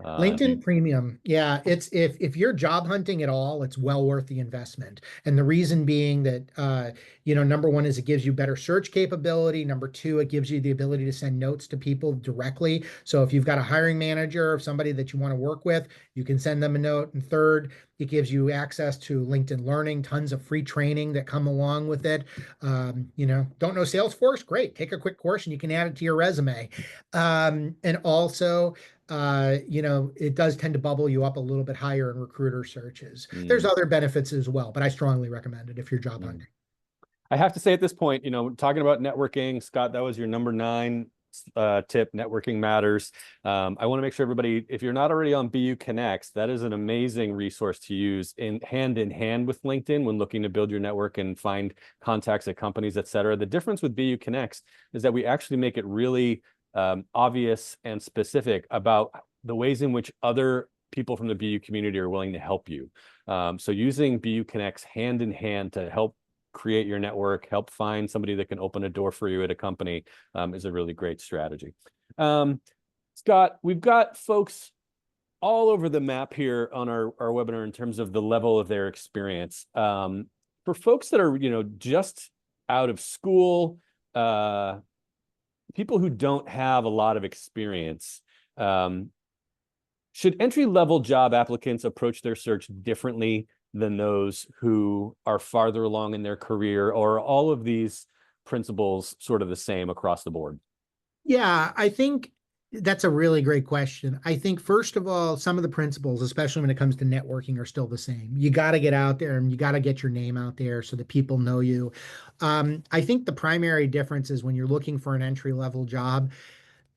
LinkedIn Premium, yeah, it's if you're job hunting at all, it's well worth the investment. And the reason being that number one is it gives you better search capability. Number two, it gives you the ability to send notes to people directly. So if you've got a hiring manager or somebody that you want to work with, you can send them a note. And third, it gives you access to LinkedIn Learning, tons of free training that come along with it. Don't know Salesforce? Great. Take a quick course and you can add it to your resume. And also, it does tend to bubble you up a little bit higher in recruiter searches. There's mm, other benefits as well, but I strongly recommend it if you're job mm. hunting. I have to say at this point, talking about networking, Scott, that was your number 9 tip. Networking matters. I want to make sure everybody, if you're not already on BU Connects, that is an amazing resource to use in hand with LinkedIn when looking to build your network and find contacts at companies, et cetera. The difference with BU Connects is that we actually make it really obvious and specific about the ways in which other people from the BU community are willing to help you. So using BU Connects hand in hand to help create your network, help find somebody that can open a door for you at a company is a really great strategy. Scott, we've got folks all over the map here on our webinar in terms of the level of their experience. For folks that are, just out of school, people who don't have a lot of experience, should entry-level job applicants approach their search differently than those who are farther along in their career, or are all of these principles sort of the same across the board? Yeah, I think that's a really great question. I think, first of all, some of the principles, especially when it comes to networking, are still the same. You got to get out there and you got to get your name out there so that people know you. I think the primary difference is when you're looking for an entry-level job,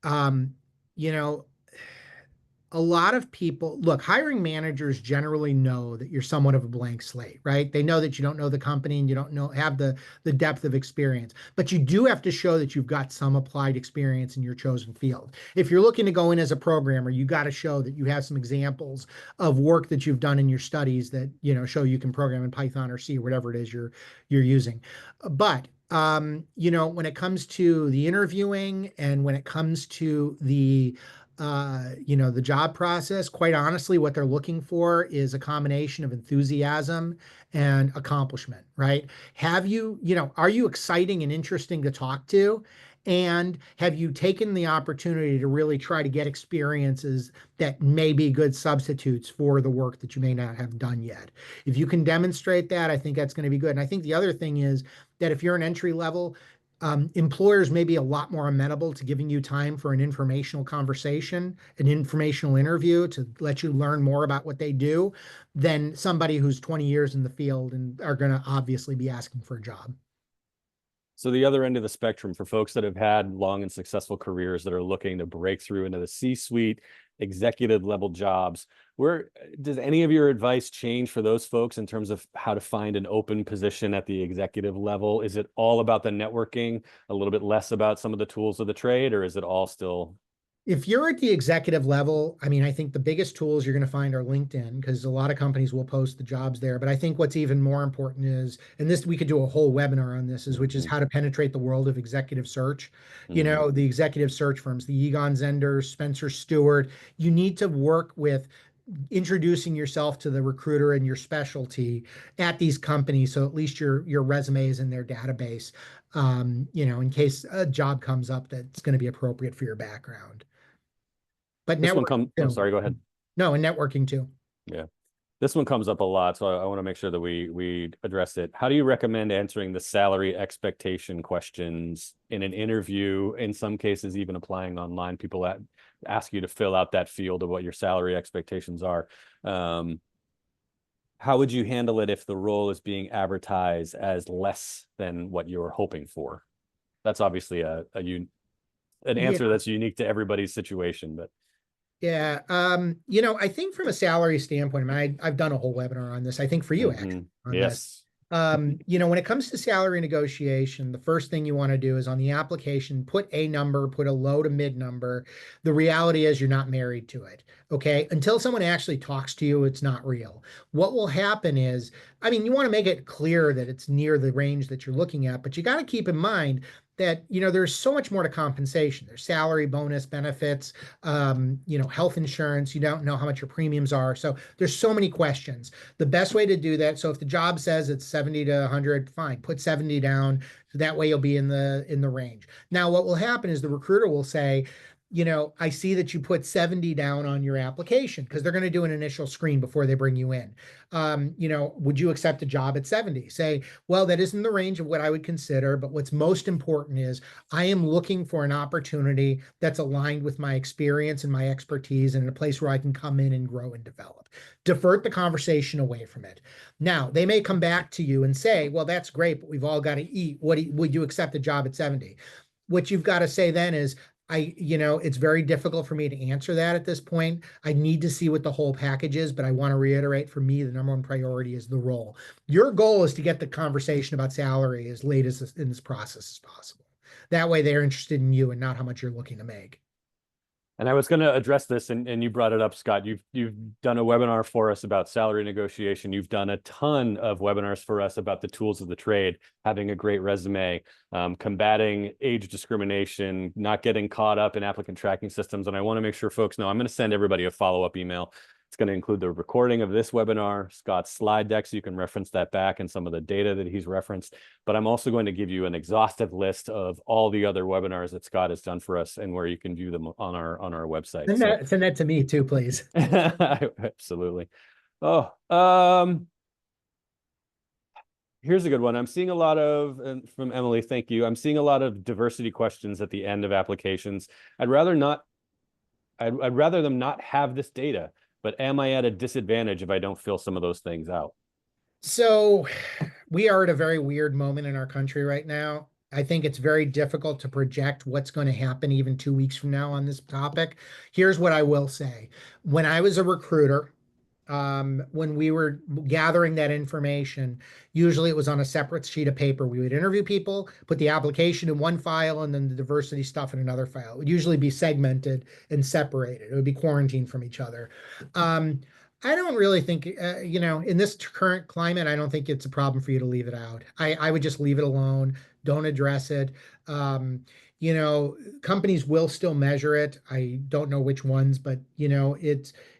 um, you know, a lot of people look, hiring managers generally know that you're somewhat of a blank slate, right? They know that you don't know the company and you don't have the depth of experience, but you do have to show that you've got some applied experience in your chosen field. If you're looking to go in as a programmer, you got to show that you have some examples of work that you've done in your studies that show you can program in Python or C or whatever it is you're using. But when it comes to the interviewing and when it comes to the job process, quite honestly, what they're looking for is a combination of enthusiasm and accomplishment, right? Are you exciting and interesting to talk to? And have you taken the opportunity to really try to get experiences that may be good substitutes for the work that you may not have done yet? If you can demonstrate that, I think that's going to be good. And I think the other thing is that if you're an entry level, employers may be a lot more amenable to giving you time for an informational conversation, an informational interview to let you learn more about what they do than somebody who's 20 years in the field and are going to obviously be asking for a job. So the other end of the spectrum, for folks that have had long and successful careers that are looking to break through into the C-suite, executive level jobs, where does any of your advice change for those folks in terms of how to find an open position at the executive level? Is it all about the networking, a little bit less about some of the tools of the trade, or is it all still? If you're at the executive level, I mean, I think the biggest tools you're going to find are LinkedIn because a lot of companies will post the jobs there. But I think what's even more important is, and this we could do a whole webinar on this, is which is how to penetrate the world of executive search. The executive search firms, the Egon Zenders, Spencer Stewart. You need to work with introducing yourself to the recruiter and your specialty at these companies, so at least your resume is in their database. In case a job comes up that's going to be appropriate for your background. But This one network, comes, oh, sorry, go ahead. No, and networking too. Yeah. This one comes up a lot, so I want to make sure that we address it. How do you recommend answering the salary expectation questions in an interview? In some cases, even applying online, people ask you to fill out that field of what your salary expectations are. How would you handle it if the role is being advertised as less than what you're hoping for? That's obviously an Yeah. answer that's unique to everybody's situation, but Yeah. I think from a salary standpoint, I mean, I've done a whole webinar on this. I think for you actually on this. Yes. When it comes to salary negotiation, the first thing you want to do is on the application, put a number, put a low to mid number. The reality is you're not married to it. Okay. Until someone actually talks to you, it's not real. What will happen is, I mean, you want to make it clear that it's near the range that you're looking at, but you got to keep in mind that there's so much more to compensation. There's salary, bonus, benefits, health insurance. You don't know how much your premiums are. So there's so many questions. The best way to do that, so if the job says it's 70 to 100, fine, put 70 down. So that way you'll be in the range. Now, what will happen is the recruiter will say, I see that you put 70 down on your application because they're going to do an initial screen before they bring you in. Would you accept a job at 70? Say, well, that isn't the range of what I would consider, but what's most important is I am looking for an opportunity that's aligned with my experience and my expertise and in a place where I can come in and grow and develop. Divert the conversation away from it. Now, they may come back to you and say, well, that's great, but we've all got to eat. Would you accept a job at 70? What you've got to say then is, it's very difficult for me to answer that at this point. I need to see what the whole package is, but I want to reiterate, for me, the number one priority is the role. Your goal is to get the conversation about salary as late as in this process as possible. That way they're interested in you and not how much you're looking to make. And I was going to address this, and you brought it up, Scott. You've done a webinar for us about salary negotiation. You've done a ton of webinars for us about the tools of the trade, having a great resume, combating age discrimination, not getting caught up in applicant tracking systems. And I want to make sure folks know I'm going to send everybody a follow-up email. It's going to include the recording of this webinar, Scott's slide deck, so you can reference that back and some of the data that he's referenced. But I'm also going to give you an exhaustive list of all the other webinars that Scott has done for us and where you can view them on our website. Send that to me too, please. Absolutely. Oh, here's a good one. I'm seeing a lot of, and from Emily, thank you. I'm seeing a lot of diversity questions at the end of applications. I'd rather them not have this data, but am I at a disadvantage if I don't fill some of those things out? So we are at a very weird moment in our country right now. I think it's very difficult to project what's going to happen even 2 weeks from now on this topic. Here's what I will say. When I was a recruiter, when we were gathering that information, usually it was on a separate sheet of paper. We would interview people, put the application in one file, and then the diversity stuff in another file. It would usually be segmented and separated. It would be quarantined from each other. I don't really think, in this current climate, I don't think it's a problem for you to leave it out. I would just leave it alone. Don't address it. Companies will still measure it. I don't know which ones, but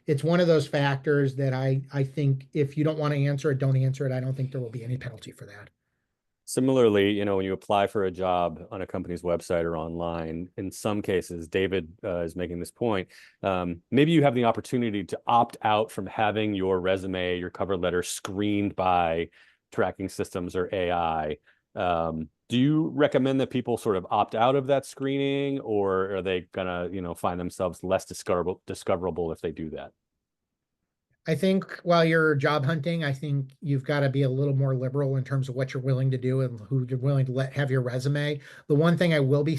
it's one of those factors that I think if you don't want to answer it, don't answer it. I don't think there will be any penalty for that. Similarly, when you apply for a job on a company's website or online, in some cases, David is making this point, maybe you have the opportunity to opt out from having your resume, your cover letter screened by tracking systems or AI. Do you recommend that people sort of opt out of that screening, or are they gonna, find themselves less discoverable if they do that? I think while you're job hunting, I think you've got to be a little more liberal in terms of what you're willing to do and who you're willing to let have your resume. The one thing I will be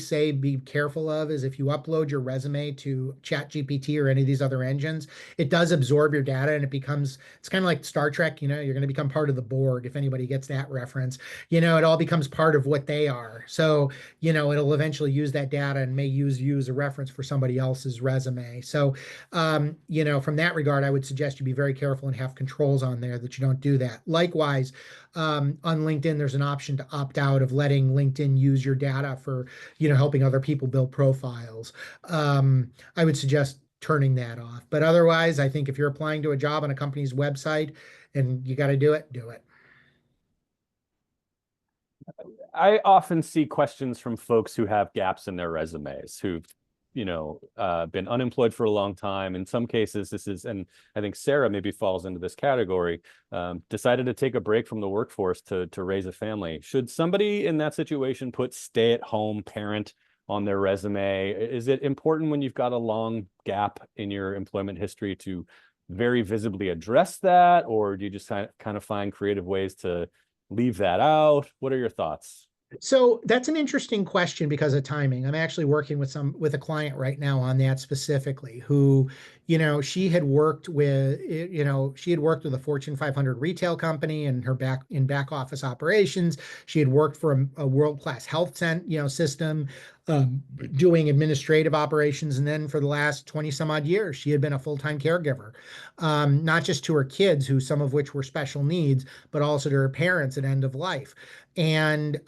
careful of is if you upload your resume to ChatGPT or any of these other engines, it does absorb your data and it's kind of like Star Trek, you're going to become part of the Borg if anybody gets that reference. It all becomes part of what they are. So, it'll eventually use that data and may use you as a reference for somebody else's resume. So, from that regard, I would suggest you be very careful and have controls on there that you don't do that. Likewise, on LinkedIn, there's an option to opt out of letting LinkedIn use your data for, helping other people build profiles. I would suggest turning that off. But otherwise, I think if you're applying to a job on a company's website and you got to do it, do it. I often see questions from folks who have gaps in their resumes, who've been unemployed for a long time. In some cases, this is, and I think Sarah maybe falls into this category, decided to take a break from the workforce to raise a family. Should somebody in that situation put stay-at-home parent on their resume? Is it important when you've got a long gap in your employment history to very visibly address that, or do you just kind of find creative ways to leave that out? What are your thoughts? So that's an interesting question because of timing. I'm actually working with a client right now on that specifically, who, she had worked with, she had worked with a Fortune 500 retail company and her back office operations. She had worked for a world-class health system, doing administrative operations, and then for the last 20 some odd years, she had been a full-time caregiver, not just to her kids, who some of which were special needs, but also to her parents at end of life. And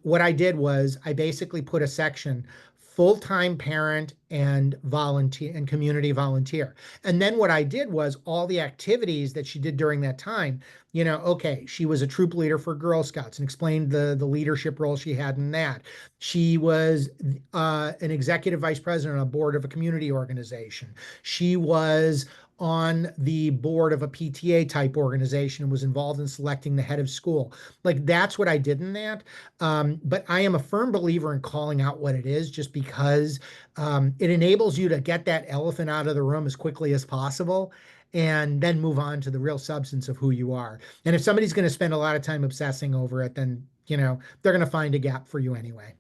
what I did was I basically put a section, full-time parent and volunteer and community volunteer. And then what I did was all the activities that she did during that time, okay, she was a troop leader for Girl Scouts and explained the leadership role she had in that. She was an executive vice president on a board of a community organization. She was on the board of a PTA type organization and was involved in selecting the head of school. Like, that's what I did in that. But I am a firm believer in calling out what it is, just because it enables you to get that elephant out of the room as quickly as possible and then move on to the real substance of who you are. And if somebody's going to spend a lot of time obsessing over it, then, they're going to find a gap for you anyway.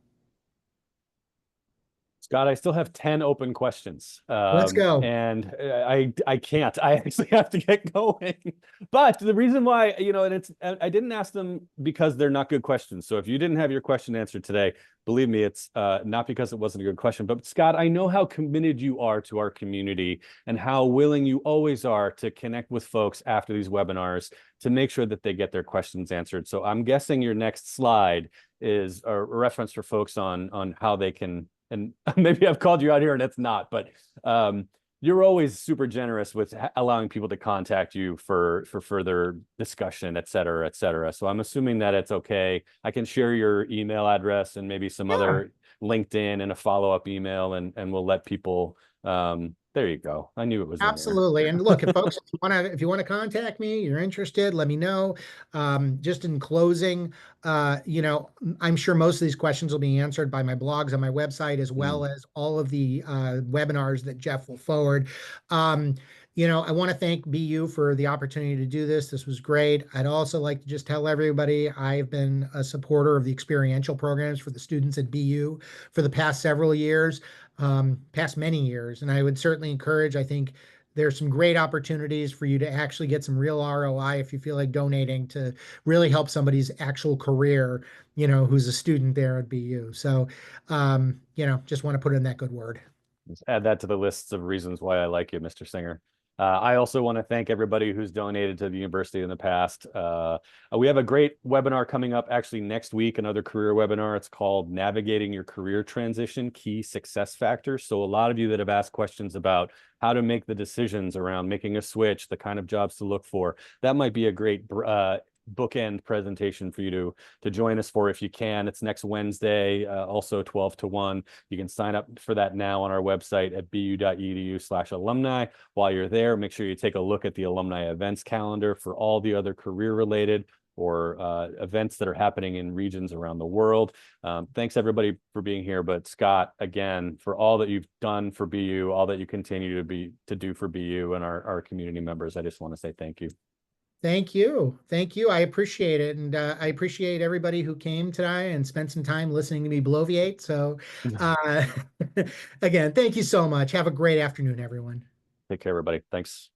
Scott, I still have 10 open questions. Let's go. And I can't. I actually have to get going. But the reason why, and I didn't ask them because they're not good questions. So if you didn't have your question answered today, believe me, it's not because it wasn't a good question. But Scott, I know how committed you are to our community and how willing you always are to connect with folks after these webinars to make sure that they get their questions answered. So I'm guessing your next slide is a reference for folks on how they can, and maybe I've called you out here and it's not, but you're always super generous with allowing people to contact you for further discussion, et cetera, et cetera. So I'm assuming that it's okay. I can share your email address and maybe some other LinkedIn and a follow-up email, and we'll let people, there you go. I knew it was absolutely. And look, if folks, if you want to contact me, you're interested, let me know. Just in closing, I'm sure most of these questions will be answered by my blogs on my website, as well as all of the webinars that Jeff will forward. I want to thank BU for the opportunity to do this. This was great. I'd also like to just tell everybody I've been a supporter of the experiential programs for the students at BU for the past several years, past many years. And I would certainly encourage, I think there's some great opportunities for you to actually get some real ROI if you feel like donating to really help somebody's actual career, who's a student there at BU. So, just want to put in that good word. Let's add that to the lists of reasons why I like you, Mr. Singer. I also want to thank everybody who's donated to the university in the past. We have a great webinar coming up actually next week, another career webinar. It's called Navigating Your Career Transition, Key Success Factors. So a lot of you that have asked questions about how to make the decisions around making a switch, the kind of jobs to look for, that might be a great bookend presentation for you to join us for if you can. It's next Wednesday, also 12 to 1. You can sign up for that now on our website at bu.edu/alumni. While you're there, make sure you take a look at the alumni events calendar for all the other career related or events that are happening in regions around the world. Thanks everybody for being here. But Scott, again, for all that you've done for BU, all that you continue to do for BU and our community members, I just want to say thank you. Thank you. Thank you. I appreciate it. And I appreciate everybody who came today and spent some time listening to me bloviate. So again, thank you so much. Have a great afternoon, everyone. Take care, everybody. Thanks.